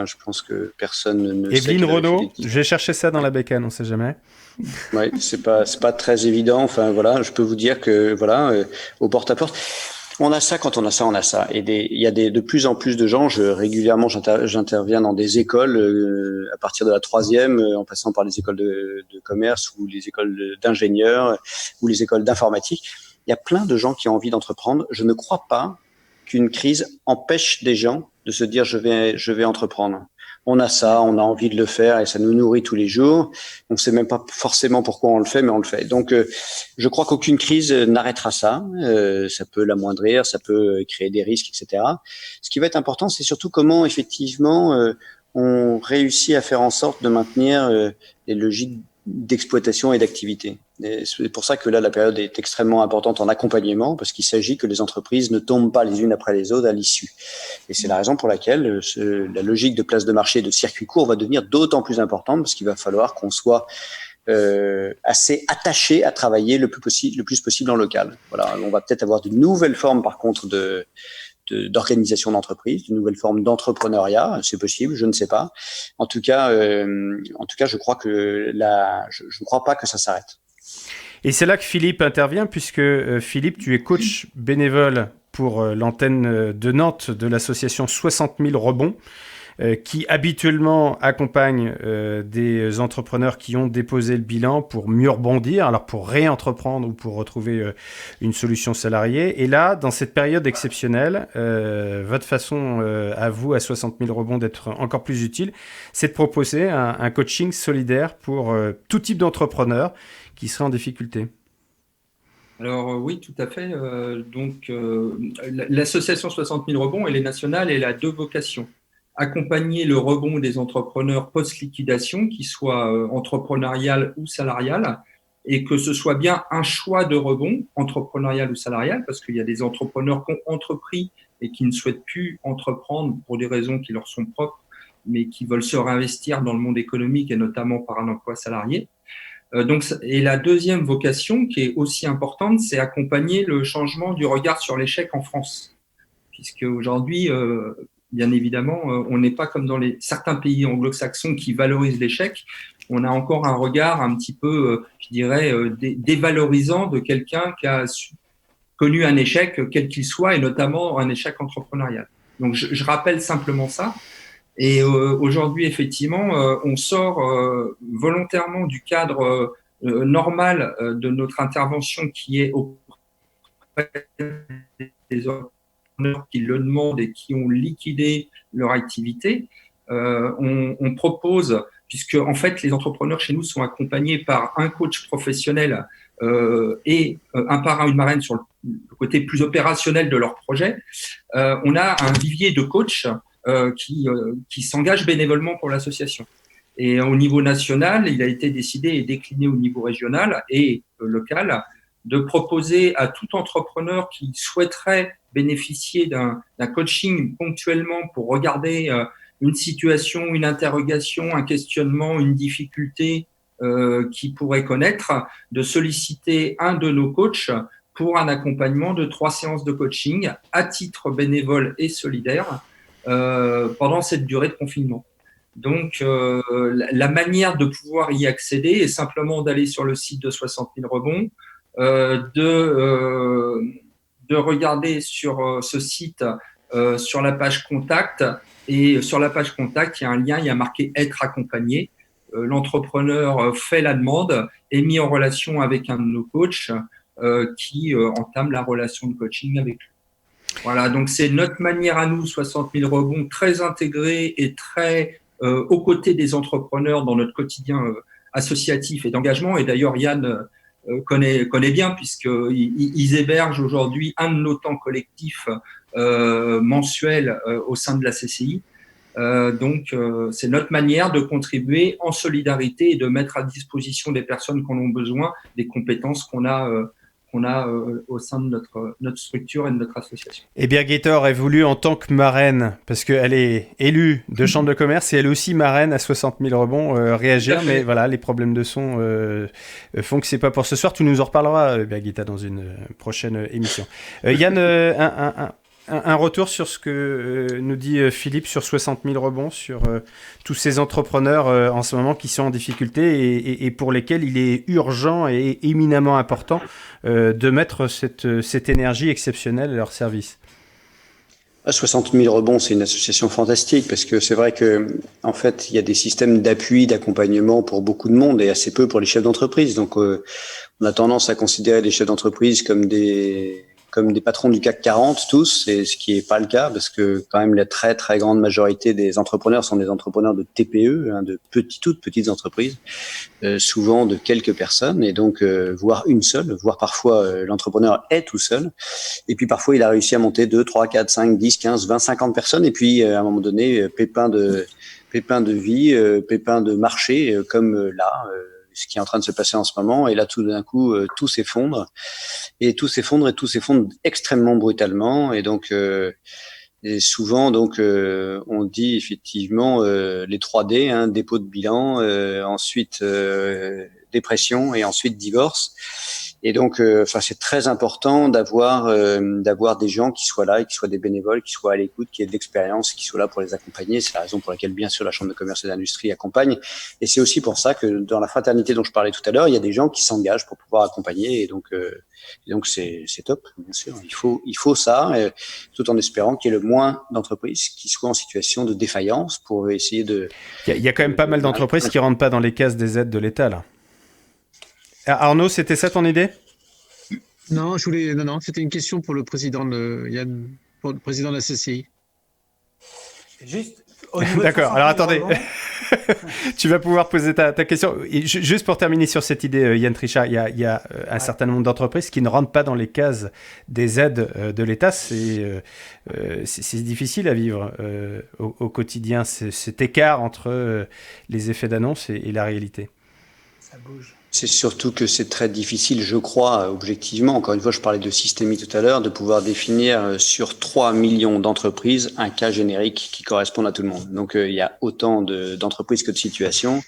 Je pense que personne ne sait. Evelyne Renaud, je vais chercher ça dans la bécane, on ne sait jamais. Ouais, c'est pas très évident. Enfin, voilà, je peux vous dire que, voilà, au porte-à-porte. On a ça quand on a ça, on a ça. Et il y a de plus en plus de gens. Régulièrement, j'interviens dans des écoles à partir de la 3e, en passant par les écoles de commerce ou les écoles d'ingénieurs ou les écoles d'informatique. Il y a plein de gens qui ont envie d'entreprendre. Je ne crois pas qu'une crise empêche des gens de se dire je vais entreprendre. On a ça, on a envie de le faire et ça nous nourrit tous les jours. On ne sait même pas forcément pourquoi on le fait, mais on le fait. Donc, je crois qu'aucune crise n'arrêtera ça. Ça peut l'amoindrir, ça peut créer des risques, etc. Ce qui va être important, c'est surtout comment, effectivement, on réussit à faire en sorte de maintenir les logiques d'exploitation et d'activité. Et c'est pour ça que là, la période est extrêmement importante en accompagnement, parce qu'il s'agit que les entreprises ne tombent pas les unes après les autres à l'issue. Et c'est la raison pour laquelle la logique de place de marché de circuit court va devenir d'autant plus importante, parce qu'il va falloir qu'on soit assez attaché à travailler le plus possible en local. Voilà, on va peut-être avoir de nouvelles formes, par contre, d'organisation d'entreprise, de nouvelles formes d'entrepreneuriat, c'est possible, je ne sais pas. En tout cas, je crois que je ne crois pas que ça s'arrête. Et c'est là que Philippe intervient, puisque Philippe, tu es coach bénévole pour l'antenne de Nantes de l'association 60 000 rebonds, qui habituellement accompagne des entrepreneurs qui ont déposé le bilan pour mieux rebondir, alors pour réentreprendre ou pour retrouver une solution salariée. Et là, dans cette période exceptionnelle, votre façon à vous, à 60 000 rebonds, d'être encore plus utile, c'est de proposer un coaching solidaire pour tout type d'entrepreneur qui serait en difficulté. Alors oui, tout à fait. Donc, l'association 60 000 rebonds, elle est nationale et elle a 2 vocations. Accompagner le rebond des entrepreneurs post-liquidation, qu'ils soient entrepreneurial ou salarial, et que ce soit bien un choix de rebond, entrepreneurial ou salarial, parce qu'il y a des entrepreneurs qui ont entrepris et qui ne souhaitent plus entreprendre pour des raisons qui leur sont propres mais qui veulent se réinvestir dans le monde économique et notamment par un emploi salarié. Et la deuxième vocation, qui est aussi importante, c'est accompagner le changement du regard sur l'échec en France. Puisque aujourd'hui, bien évidemment, on n'est pas comme dans certains pays anglo-saxons qui valorisent l'échec. On a encore un regard un petit peu, je dirais, dévalorisant de quelqu'un qui a connu un échec, quel qu'il soit, et notamment un échec entrepreneurial. Donc, je rappelle simplement ça. Et aujourd'hui, effectivement, on sort volontairement du cadre normal de notre intervention qui est auprès des entrepreneurs qui le demandent et qui ont liquidé leur activité. On propose, puisque en fait, les entrepreneurs chez nous sont accompagnés par un coach professionnel et un parrain, une marraine sur le côté plus opérationnel de leur projet. On a un vivier de coachs qui s'engage bénévolement pour l'association. Et au niveau national, il a été décidé et décliné au niveau régional et local de proposer à tout entrepreneur qui souhaiterait bénéficier d'un coaching ponctuellement pour regarder une situation, une interrogation, un questionnement, une difficulté qu'il pourrait connaître, de solliciter un de nos coachs pour un accompagnement de 3 séances de coaching à titre bénévole et solidaire pendant cette durée de confinement. Donc, la manière de pouvoir y accéder est simplement d'aller sur le site de 60 000 rebonds, de regarder sur ce site, sur la page contact, et sur la page contact, il y a un lien, il y a marqué « Être accompagné ». L'entrepreneur fait la demande, est mis en relation avec un de nos coachs qui entame la relation de coaching avec lui. Voilà, donc c'est notre manière à nous, 60 000 rebonds, très intégrée et très aux côtés des entrepreneurs dans notre quotidien associatif et d'engagement. Et d'ailleurs, Yann connaît bien, puisqu'ils hébergent aujourd'hui un de nos temps collectifs mensuels au sein de la CCI. Donc, c'est notre manière de contribuer en solidarité et de mettre à disposition des personnes qui en ont besoin des compétences qu'on a au sein de notre structure et de notre association. Et Birgitta aurait voulu, en tant que marraine, parce qu'elle est élue de chambre de commerce et elle est aussi marraine à 60 000 rebonds, réagir, mais voilà, les problèmes de son font que c'est pas pour ce soir. Tu nous en reparleras, Birgitta, dans une prochaine émission. Yann, un retour sur ce que nous dit Philippe sur 60 000 rebonds, sur tous ces entrepreneurs en ce moment qui sont en difficulté et pour lesquels il est urgent et éminemment important de mettre cette énergie exceptionnelle à leur service. 60 000 rebonds, c'est une association fantastique parce que c'est vrai que en fait, il y a des systèmes d'appui, d'accompagnement pour beaucoup de monde et assez peu pour les chefs d'entreprise. Donc, on a tendance à considérer les chefs d'entreprise comme des patrons du CAC 40 tous, et ce qui est pas le cas parce que quand même la très très grande majorité des entrepreneurs sont des entrepreneurs de TPE, de toutes petites entreprises, souvent de quelques personnes, et donc voire une seule, voire parfois l'entrepreneur est tout seul, et puis parfois il a réussi à monter 2, 3, 4, 5, 10, 15, 20, 50 personnes, et puis à un moment donné, pépin de vie, pépin de marché, comme là, ce qui est en train de se passer en ce moment, et là tout d'un coup tout s'effondre extrêmement brutalement, et donc et souvent donc on dit effectivement les 3D, dépôt de bilan, ensuite dépression et ensuite divorce. Et donc, c'est très important d'avoir des gens qui soient là, et qui soient des bénévoles, qui soient à l'écoute, qui aient de l'expérience, qui soient là pour les accompagner. C'est la raison pour laquelle, bien sûr, la Chambre de commerce et d'industrie accompagne. Et c'est aussi pour ça que dans la fraternité dont je parlais tout à l'heure, il y a des gens qui s'engagent pour pouvoir accompagner. Et donc c'est top, bien sûr. Il faut ça, tout en espérant qu'il y ait le moins d'entreprises qui soient en situation de défaillance pour essayer de. Il y a quand même pas mal d'entreprises qui rentrent pas dans les cases des aides de l'État, là. Arnaud, c'était ça ton idée ? Non, c'était une question pour le président Yann, pour le président de la CCI. Juste. D'accord. Alors attendez, tu vas pouvoir poser ta question. Juste pour terminer sur cette idée, Yann Trichard, il y a un certain nombre d'entreprises qui ne rentrent pas dans les cases des aides de l'État. C'est difficile à vivre au quotidien, cet écart entre les effets d'annonce et la réalité. Ça bouge. C'est surtout que c'est très difficile, je crois, objectivement, encore une fois, je parlais de systémie tout à l'heure, de pouvoir définir sur 3 millions d'entreprises un cas générique qui corresponde à tout le monde. Donc, il y a autant d'entreprises que de situations.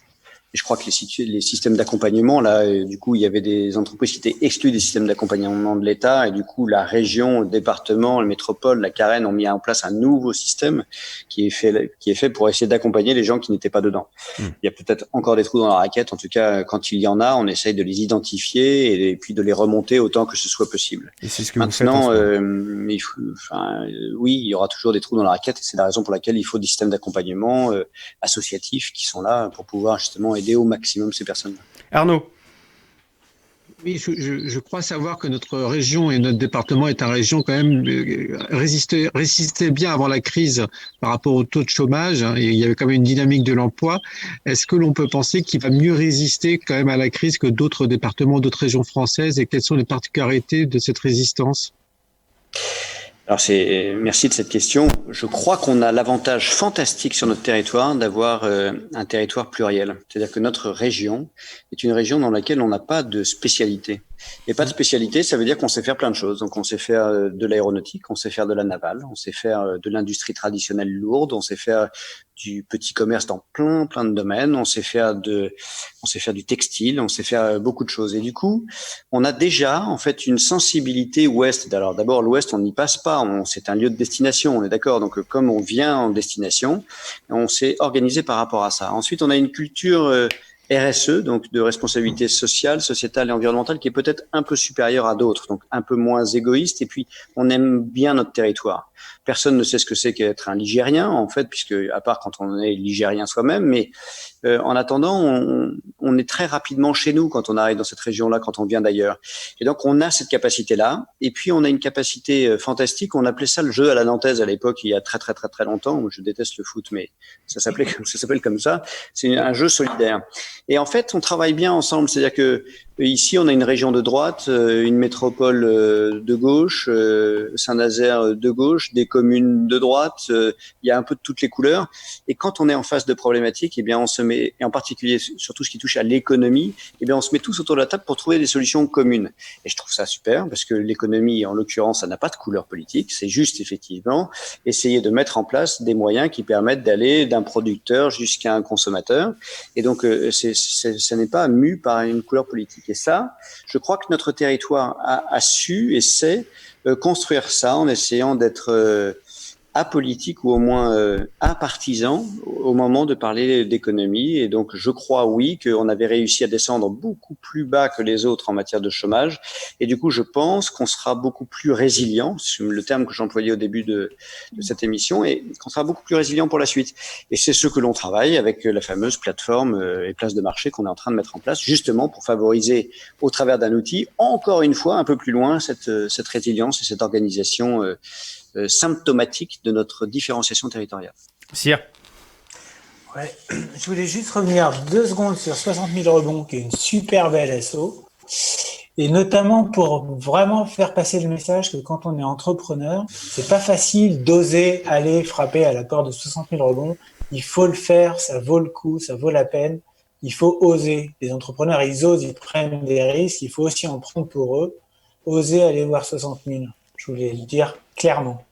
Et je crois que les systèmes d'accompagnement, là, du coup, il y avait des entreprises qui étaient exclues des systèmes d'accompagnement de l'État, et du coup, la région, le département, la métropole, la Carène ont mis en place un nouveau système qui est fait pour essayer d'accompagner les gens qui n'étaient pas dedans. Il y a peut-être encore des trous dans la raquette. En tout cas, quand il y en a, on essaye de les identifier et puis de les remonter autant que ce soit possible. Et c'est ce que Maintenant, vous faites oui, il y aura toujours des trous dans la raquette, et c'est la raison pour laquelle il faut des systèmes d'accompagnement associatifs qui sont là pour pouvoir justement aider au maximum ces personnes. Arnaud. Oui, je crois savoir que notre région et notre département est une région quand même résistait bien avant la crise par rapport au taux de chômage, hein, et il y avait quand même une dynamique de l'emploi. Est-ce que l'on peut penser qu'il va mieux résister quand même à la crise que d'autres départements, d'autres régions françaises, et quelles sont les particularités de cette résistance? Alors merci de cette question. Je crois qu'on a l'avantage fantastique sur notre territoire d'avoir un territoire pluriel. C'est-à-dire que notre région est une région dans laquelle on n'a pas de spécialité. Et pas de spécialité, ça veut dire qu'on sait faire plein de choses. Donc on sait faire de l'aéronautique, on sait faire de la navale, on sait faire de l'industrie traditionnelle lourde, on sait faire du petit commerce dans plein de domaines, on sait faire du textile, on sait faire beaucoup de choses. Et du coup, on a déjà en fait une sensibilité ouest. Alors d'abord l'ouest, on n'y passe pas, c'est un lieu de destination, on est d'accord. Donc comme on vient en destination, on s'est organisé par rapport à ça. Ensuite, on a une culture RSE, donc de responsabilité sociale, sociétale et environnementale, qui est peut-être un peu supérieure à d'autres, donc un peu moins égoïste. Et puis, on aime bien notre territoire. Personne ne sait ce que c'est qu'être un Ligérien, en fait, puisque à part quand on est Ligérien soi-même, mais en attendant, on est très rapidement chez nous quand on arrive dans cette région-là, quand on vient d'ailleurs. Et donc, on a cette capacité-là. Et puis, on a une capacité fantastique. On appelait ça le jeu à la nantaise à l'époque, il y a très longtemps. Je déteste le foot, mais ça s'appelle comme ça. C'est un jeu solidaire. Et en fait, on travaille bien ensemble. C'est-à-dire que ici, on a une région de droite, une métropole de gauche, Saint-Nazaire de gauche, des communes de droite. Il y a un peu de toutes les couleurs. Et quand on est en face de problématiques, eh bien, on se met, et en particulier sur tout ce qui touche à l'économie, eh bien, on se met tous autour de la table pour trouver des solutions communes. Et je trouve ça super parce que l'économie, en l'occurrence, ça n'a pas de couleur politique. C'est juste, effectivement, essayer de mettre en place des moyens qui permettent d'aller d'un producteur jusqu'à un consommateur. Et donc, ça n'est pas mu par une couleur politique. Et ça, je crois que notre territoire a su et sait construire ça en essayant d'être apolitique ou au moins apartisan au moment de parler d'économie. Et donc, je crois, oui, qu'on avait réussi à descendre beaucoup plus bas que les autres en matière de chômage. Et du coup, je pense qu'on sera beaucoup plus résilient, c'est le terme que j'employais au début de cette émission, et qu'on sera beaucoup plus résilient pour la suite. Et c'est ce que l'on travaille avec la fameuse plateforme et place de marché qu'on est en train de mettre en place, justement pour favoriser, au travers d'un outil, encore une fois, un peu plus loin, cette résilience et cette organisation symptomatique de notre différenciation territoriale. Sia. Ouais. Je voulais juste revenir 2 secondes sur 60 000 rebonds, qui est une super belle SO, et notamment pour vraiment faire passer le message que quand on est entrepreneur, c'est pas facile d'oser aller frapper à la porte de 60 000 rebonds. Il faut le faire, ça vaut le coup, ça vaut la peine. Il faut oser. Les entrepreneurs, ils osent, ils prennent des risques. Il faut aussi en prendre pour eux. Oser aller voir 60 000. Je voulais le dire clairement.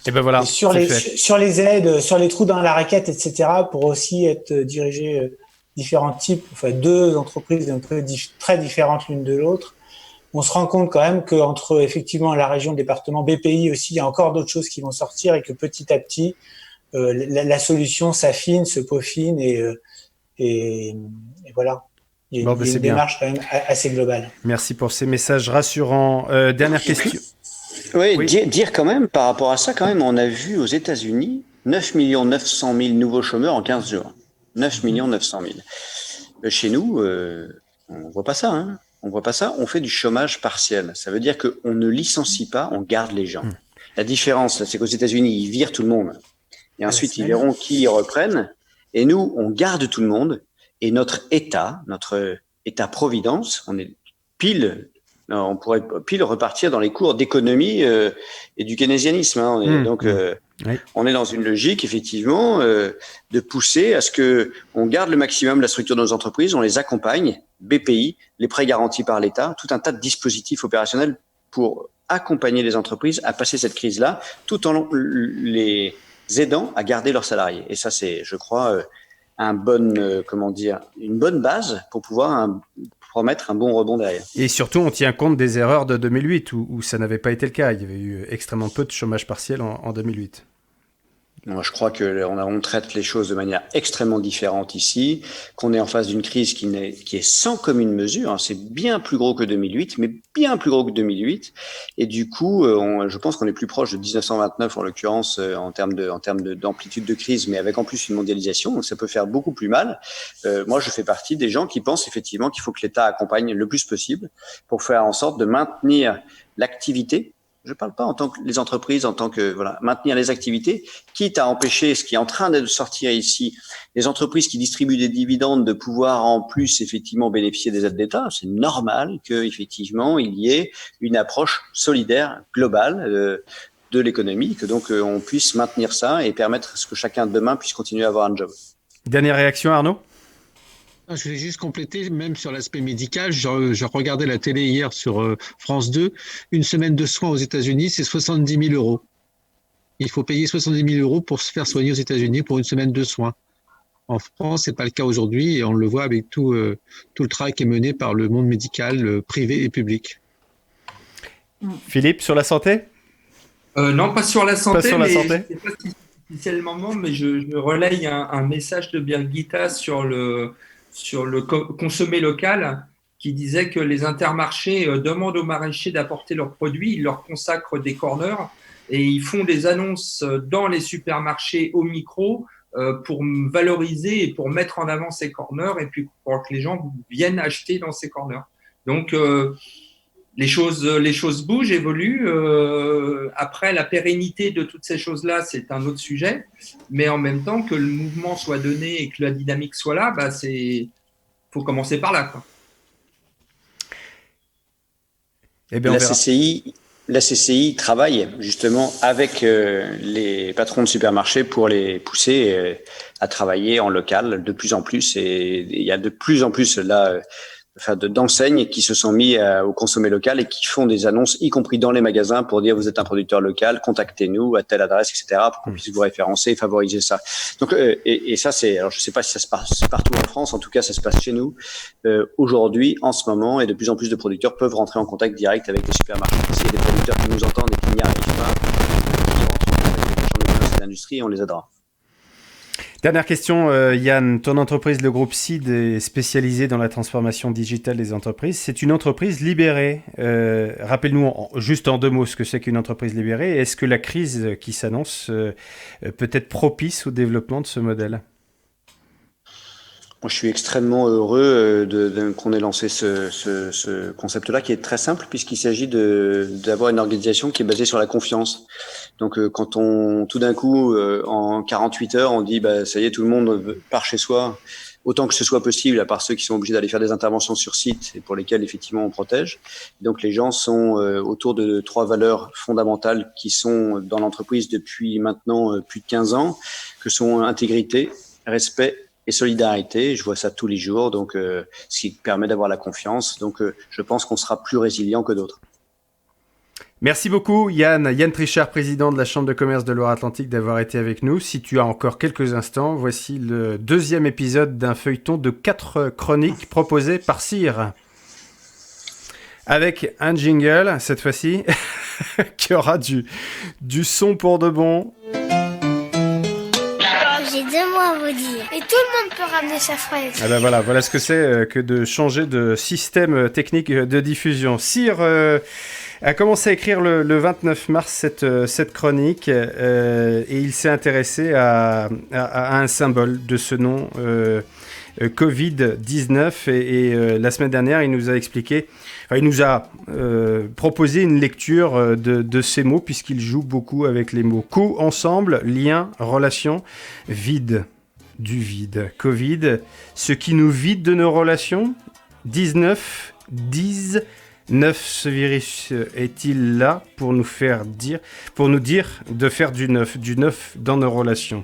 Et ben voilà. Et sur les aides, sur les trous dans la raquette, etc., pour aussi être dirigé différents types, enfin 2 entreprises un peu très différentes l'une de l'autre, on se rend compte quand même qu'entre effectivement la région, le département, BPI aussi, il y a encore d'autres choses qui vont sortir et que petit à petit, la solution s'affine, se peaufine et voilà. Il y a une démarche quand même assez globale. Merci pour ces messages rassurants. Dernière question. Oui. Dire quand même, par rapport à ça, quand même, on a vu aux États-Unis 9 900 000 nouveaux chômeurs en 15 jours. 9 900 000. Chez nous, on voit pas ça, hein. On voit pas ça. On fait du chômage partiel. Ça veut dire qu'on ne licencie pas, on garde les gens. La différence, c'est qu'aux États-Unis, ils virent tout le monde. Et ensuite, ils verront qui ils reprennent. Et nous, on garde tout le monde. Et notre État-providence, on est on pourrait pile repartir dans les cours d'économie et du keynésianisme. Hein. Donc, Oui. On est dans une logique, effectivement, de pousser à ce que on garde le maximum de la structure de nos entreprises, on les accompagne, BPI, les prêts garantis par l'État, tout un tas de dispositifs opérationnels pour accompagner les entreprises à passer cette crise-là, tout en les aidant à garder leurs salariés. Et ça, c'est, je crois, une bonne base pour pouvoir promettre un bon rebond derrière. Et surtout, on tient compte des erreurs de 2008, où ça n'avait pas été le cas. Il y avait eu extrêmement peu de chômage partiel en 2008. Moi, je crois qu'on traite les choses de manière extrêmement différente ici, qu'on est en face d'une crise qui est sans commune mesure. C'est bien plus gros que 2008, mais bien plus gros que 2008. Et du coup, je pense qu'on est plus proche de 1929 en l'occurrence en termes d'amplitude de crise, mais avec en plus une mondialisation, donc ça peut faire beaucoup plus mal. Moi, je fais partie des gens qui pensent effectivement qu'il faut que l'État accompagne le plus possible pour faire en sorte de maintenir l'activité. Je ne parle pas en tant que les entreprises, en tant que maintenir les activités, quitte à empêcher ce qui est en train de sortir ici, les entreprises qui distribuent des dividendes de pouvoir en plus effectivement bénéficier des aides d'État. C'est normal que effectivement il y ait une approche solidaire globale de l'économie, que donc on puisse maintenir ça et permettre à ce que chacun demain puisse continuer à avoir un job. Dernière réaction, Arnaud ? Je voulais juste compléter, même sur l'aspect médical. Je regardais la télé hier sur France 2. Une semaine de soins aux États-Unis, c'est 70 000 euros. Il faut payer 70 000 euros pour se faire soigner aux États-Unis pour une semaine de soins. En France, c'est pas le cas aujourd'hui et on le voit avec tout le travail qui est mené par le monde médical, privé et public. Philippe, sur la santé ? Non, pas sur la santé. Pas sur la santé. Je sais pas si c'est le moment, mais je relaye un message de Birgitta sur le consommer local, qui disait que les intermarchés demandent aux maraîchers d'apporter leurs produits, ils leur consacrent des corners et ils font des annonces dans les supermarchés au micro pour valoriser et pour mettre en avant ces corners et puis pour que les gens viennent acheter dans ces corners. Donc les choses bougent, évoluent. Après, la pérennité de toutes ces choses-là, c'est un autre sujet. Mais en même temps, que le mouvement soit donné et que la dynamique soit là, faut commencer par là, quoi. Eh bien, la CCI travaille justement avec les patrons de supermarchés pour les pousser à travailler en local de plus en plus. Et il y a de plus en plus là d'enseignes qui se sont mis au consommer local et qui font des annonces, y compris dans les magasins, pour dire vous êtes un producteur local, contactez-nous à telle adresse, etc., pour qu'on puisse vous référencer et favoriser ça. Donc, et ça, alors je sais pas si ça se passe partout en France, en tout cas, ça se passe chez nous. Aujourd'hui, en ce moment, et de plus en plus de producteurs peuvent rentrer en contact direct avec les supermarchés. S'il y a des producteurs qui nous entendent et qui n'y arrivent pas, ils rentrent en contact avec les chambres de commerce et d'industrie et on les aidera. Dernière question, Yann. Ton entreprise, le groupe CID, est spécialisée dans la transformation digitale des entreprises. C'est une entreprise libérée. Rappelle-nous juste en 2 mots ce que c'est qu'une entreprise libérée. Est-ce que la crise qui s'annonce peut être propice au développement de ce modèle ? Moi, je suis extrêmement heureux qu'on ait lancé ce concept-là, qui est très simple, puisqu'il s'agit d'avoir une organisation qui est basée sur la confiance. Donc, quand tout d'un coup, en 48 heures, on dit, ça y est, tout le monde part chez soi, autant que ce soit possible, à part ceux qui sont obligés d'aller faire des interventions sur site et pour lesquels, effectivement, on protège. Et donc, les gens sont autour de 3 valeurs fondamentales qui sont dans l'entreprise depuis maintenant plus de 15 ans, que sont intégrité, respect et solidarité. Je vois ça tous les jours, donc ce qui permet d'avoir la confiance. Donc, je pense qu'on sera plus résilient que d'autres. Merci beaucoup, Yann. Yann Trichard, président de la Chambre de commerce de Loire-Atlantique, d'avoir été avec nous. Si tu as encore quelques instants, voici le 2e épisode d'un feuilleton de 4 chroniques proposées par Cyr. Avec un jingle, cette fois-ci, qui aura du son pour de bon. J'ai 2 mots à vous dire. Et tout le monde peut ramener sa fraise. Ah ben voilà ce que c'est que de changer de système technique de diffusion. Cyr a commencé à écrire le 29 mars cette chronique et il s'est intéressé à un symbole de ce nom, Covid-19. Et la semaine dernière, il nous a expliqué, il nous a proposé une lecture de ces mots, puisqu'il joue beaucoup avec les mots co-ensemble, lien, relation, vide, du vide. Covid, ce qui nous vide de nos relations. 19, 10, Neuf, ce virus est-il là pour nous dire de faire du neuf dans nos relations?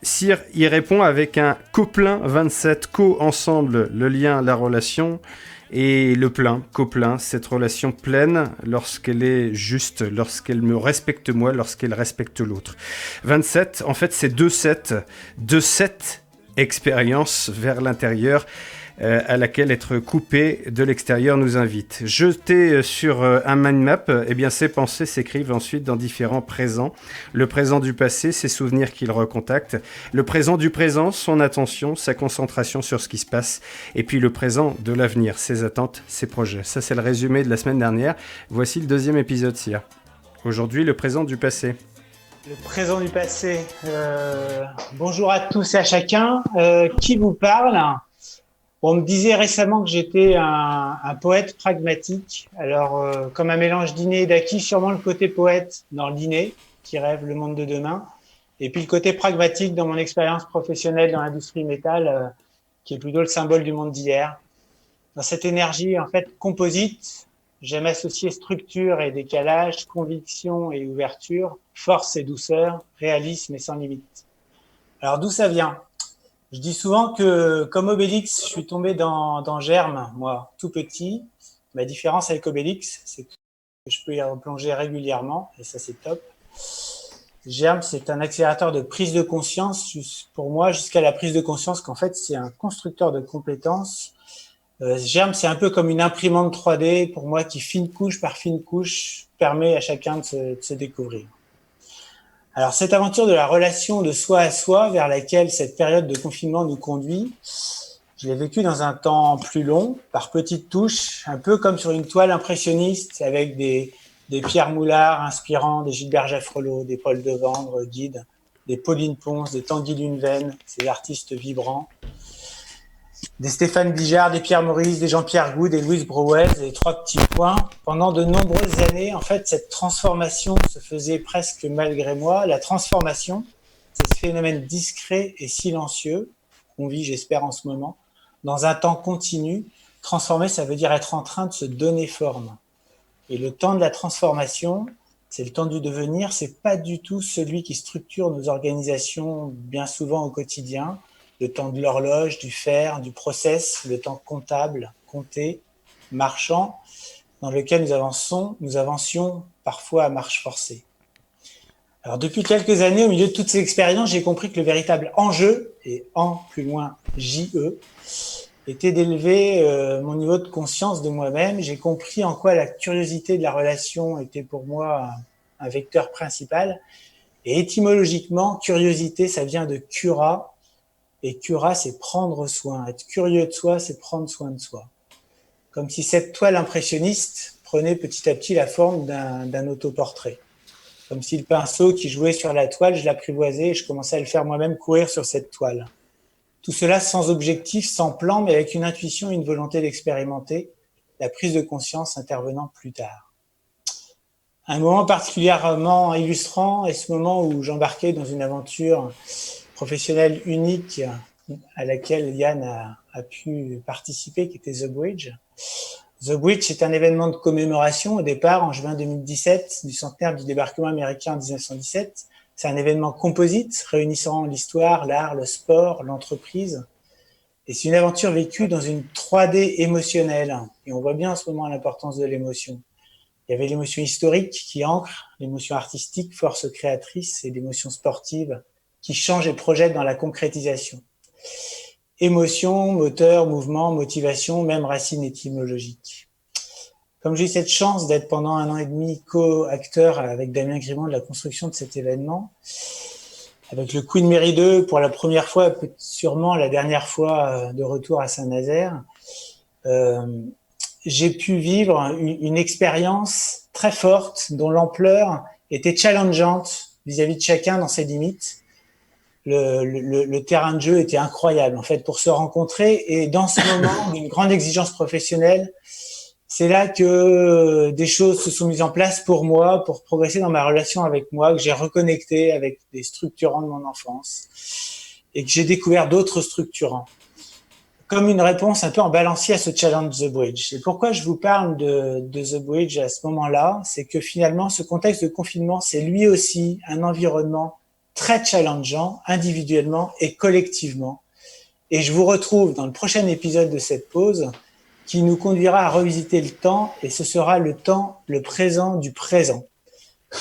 Cyr y répond avec un coplein 27, co-ensemble, le lien, la relation, et le plein, coplein, cette relation pleine lorsqu'elle est juste, lorsqu'elle me respecte moi, lorsqu'elle respecte l'autre. 27, en fait, c'est deux sets expériences vers l'intérieur, à laquelle être coupé de l'extérieur nous invite. Jeté sur un mind map, eh bien ces pensées s'écrivent ensuite dans différents présents. Le présent du passé, ses souvenirs qu'il recontacte. Le présent du présent, son attention, sa concentration sur ce qui se passe. Et puis le présent de l'avenir, ses attentes, ses projets. Ça, c'est le résumé de la semaine dernière. Voici le deuxième épisode, Sia. Aujourd'hui, le présent du passé. Le présent du passé. Bonjour à tous et à chacun. Qui vous parle ? On me disait récemment que j'étais un poète pragmatique. Alors, comme un mélange d'inné et d'acquis, sûrement le côté poète dans l'inné, qui rêve le monde de demain, et puis le côté pragmatique dans mon expérience professionnelle dans l'industrie métal, qui est plutôt le symbole du monde d'hier. Dans cette énergie, en fait, composite, j'aime associer structure et décalage, conviction et ouverture, force et douceur, réalisme et sans limite. Alors, d'où ça vient ? Je dis souvent que, comme Obélix, je suis tombé dans Germe, moi, tout petit. Ma différence avec Obélix, c'est que je peux y replonger régulièrement, et ça, c'est top. Germe, c'est un accélérateur de prise de conscience, pour moi, jusqu'à la prise de conscience qu'en fait, c'est un constructeur de compétences. Germe, c'est un peu comme une imprimante 3D, pour moi, qui, fine couche par fine couche, permet à chacun de se découvrir. Alors, cette aventure de la relation de soi à soi vers laquelle cette période de confinement nous conduit, je l'ai vécue dans un temps plus long, par petites touches, un peu comme sur une toile impressionniste avec des Pierre Moulard inspirants, des Gilbert Jaffrelot, des Paul Devendre guides, des Pauline Ponce, des Tanguy Lunven, ces artistes vibrants, des Stéphane Bijard, des Pierre Maurice, des Jean-Pierre Goude, des Louise Brouwer, et trois petits points. Pendant de nombreuses années, en fait, cette transformation se faisait presque malgré moi. La transformation, c'est ce phénomène discret et silencieux qu'on vit, j'espère, en ce moment, dans un temps continu. Transformer, ça veut dire être en train de se donner forme. Et le temps de la transformation, c'est le temps du devenir, c'est pas du tout celui qui structure nos organisations bien souvent au quotidien. Le temps de l'horloge, du faire, du process, le temps comptable, compté, marchand, dans lequel nous avancions parfois à marche forcée. Alors depuis quelques années, au milieu de toutes ces expériences, j'ai compris que le véritable enjeu, et en plus loin JE, était d'élever mon niveau de conscience de moi-même. J'ai compris en quoi la curiosité de la relation était pour moi un vecteur principal. Et étymologiquement, curiosité, ça vient de cura. Et cura, c'est prendre soin. Être curieux de soi, c'est prendre soin de soi. Comme si cette toile impressionniste prenait petit à petit la forme d'un autoportrait. Comme si le pinceau qui jouait sur la toile, je l'apprivoisais et je commençais à le faire moi-même courir sur cette toile. Tout cela sans objectif, sans plan, mais avec une intuition et une volonté d'expérimenter, la prise de conscience intervenant plus tard. Un moment particulièrement illustrant est ce moment où j'embarquais dans une aventure professionnelle unique à laquelle Yann a pu participer, qui était The Bridge. The Bridge, c'est un événement de commémoration au départ, en juin 2017, du centenaire du débarquement américain en 1917. C'est un événement composite, réunissant l'histoire, l'art, le sport, l'entreprise. Et c'est une aventure vécue dans une 3D émotionnelle. Et on voit bien en ce moment l'importance de l'émotion. Il y avait l'émotion historique qui ancre, l'émotion artistique, force créatrice, et l'émotion sportive qui change et projette dans la concrétisation. Émotion, moteur, mouvement, motivation, même racine étymologique. Comme j'ai eu cette chance d'être pendant 1 an et demi co-acteur avec Damien Grimond de la construction de cet événement, avec le Queen Mary 2 pour la première fois, sûrement la dernière fois de retour à Saint-Nazaire, j'ai pu vivre une expérience très forte dont l'ampleur était challengeante vis-à-vis de chacun dans ses limites. Le terrain de jeu était incroyable en fait pour se rencontrer, et dans ce moment d'une grande exigence professionnelle, c'est là que des choses se sont mises en place pour moi, pour progresser dans ma relation avec moi, que j'ai reconnecté avec des structurants de mon enfance et que j'ai découvert d'autres structurants. comme une réponse un peu en balancier à ce challenge The Bridge. Et pourquoi je vous parle de The Bridge à ce moment-là, c'est que finalement, ce contexte de confinement, c'est lui aussi un environnement très challengeant, individuellement et collectivement. Et je vous retrouve dans le prochain épisode de cette pause qui nous conduira à revisiter le temps, et ce sera le temps, le présent du présent.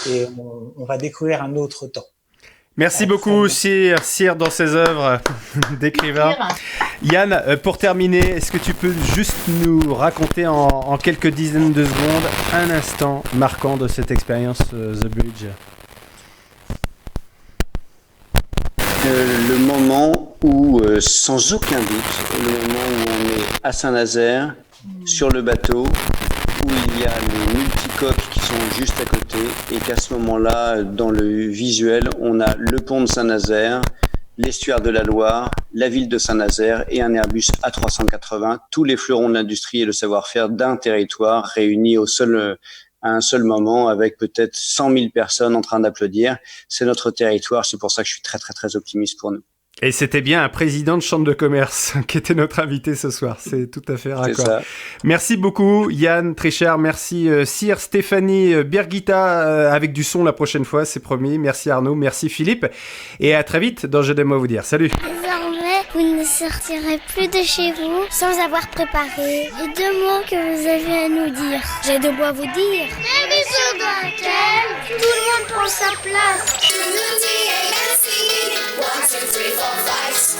Et on va découvrir un autre temps. Merci beaucoup, Cyr dans ses œuvres d'écrivain. Yann, pour terminer, est-ce que tu peux juste nous raconter en quelques dizaines de secondes un instant marquant de cette expérience The Bridge? Le moment où, sans aucun doute, le moment où on est à Saint-Nazaire, sur le bateau, où il y a les multicoques qui sont juste à côté, et qu'à ce moment-là, dans le visuel, on a le pont de Saint-Nazaire, l'estuaire de la Loire, la ville de Saint-Nazaire et un Airbus A380, tous les fleurons de l'industrie et le savoir-faire d'un territoire réunis à un seul moment, avec peut-être 100 000 personnes en train d'applaudir. C'est notre territoire, c'est pour ça que je suis très très très optimiste pour nous. Et c'était bien un président de chambre de commerce qui était notre invité ce soir. C'est tout à fait raccord. Merci beaucoup Yann, très cher. Merci Cyr, Stéphanie, Birgitta avec du son la prochaine fois, c'est promis. Merci Arnaud, merci Philippe. Et à très vite dans Je Moi Vous Dire. Salut. Désormais, vous ne sortirez plus de chez vous sans avoir préparé les 2 mots que vous avez à nous dire. J'ai de quoi vous dire. L'émission dans laquelle tout le monde prend sa place. 1, 2, 3, 4, 5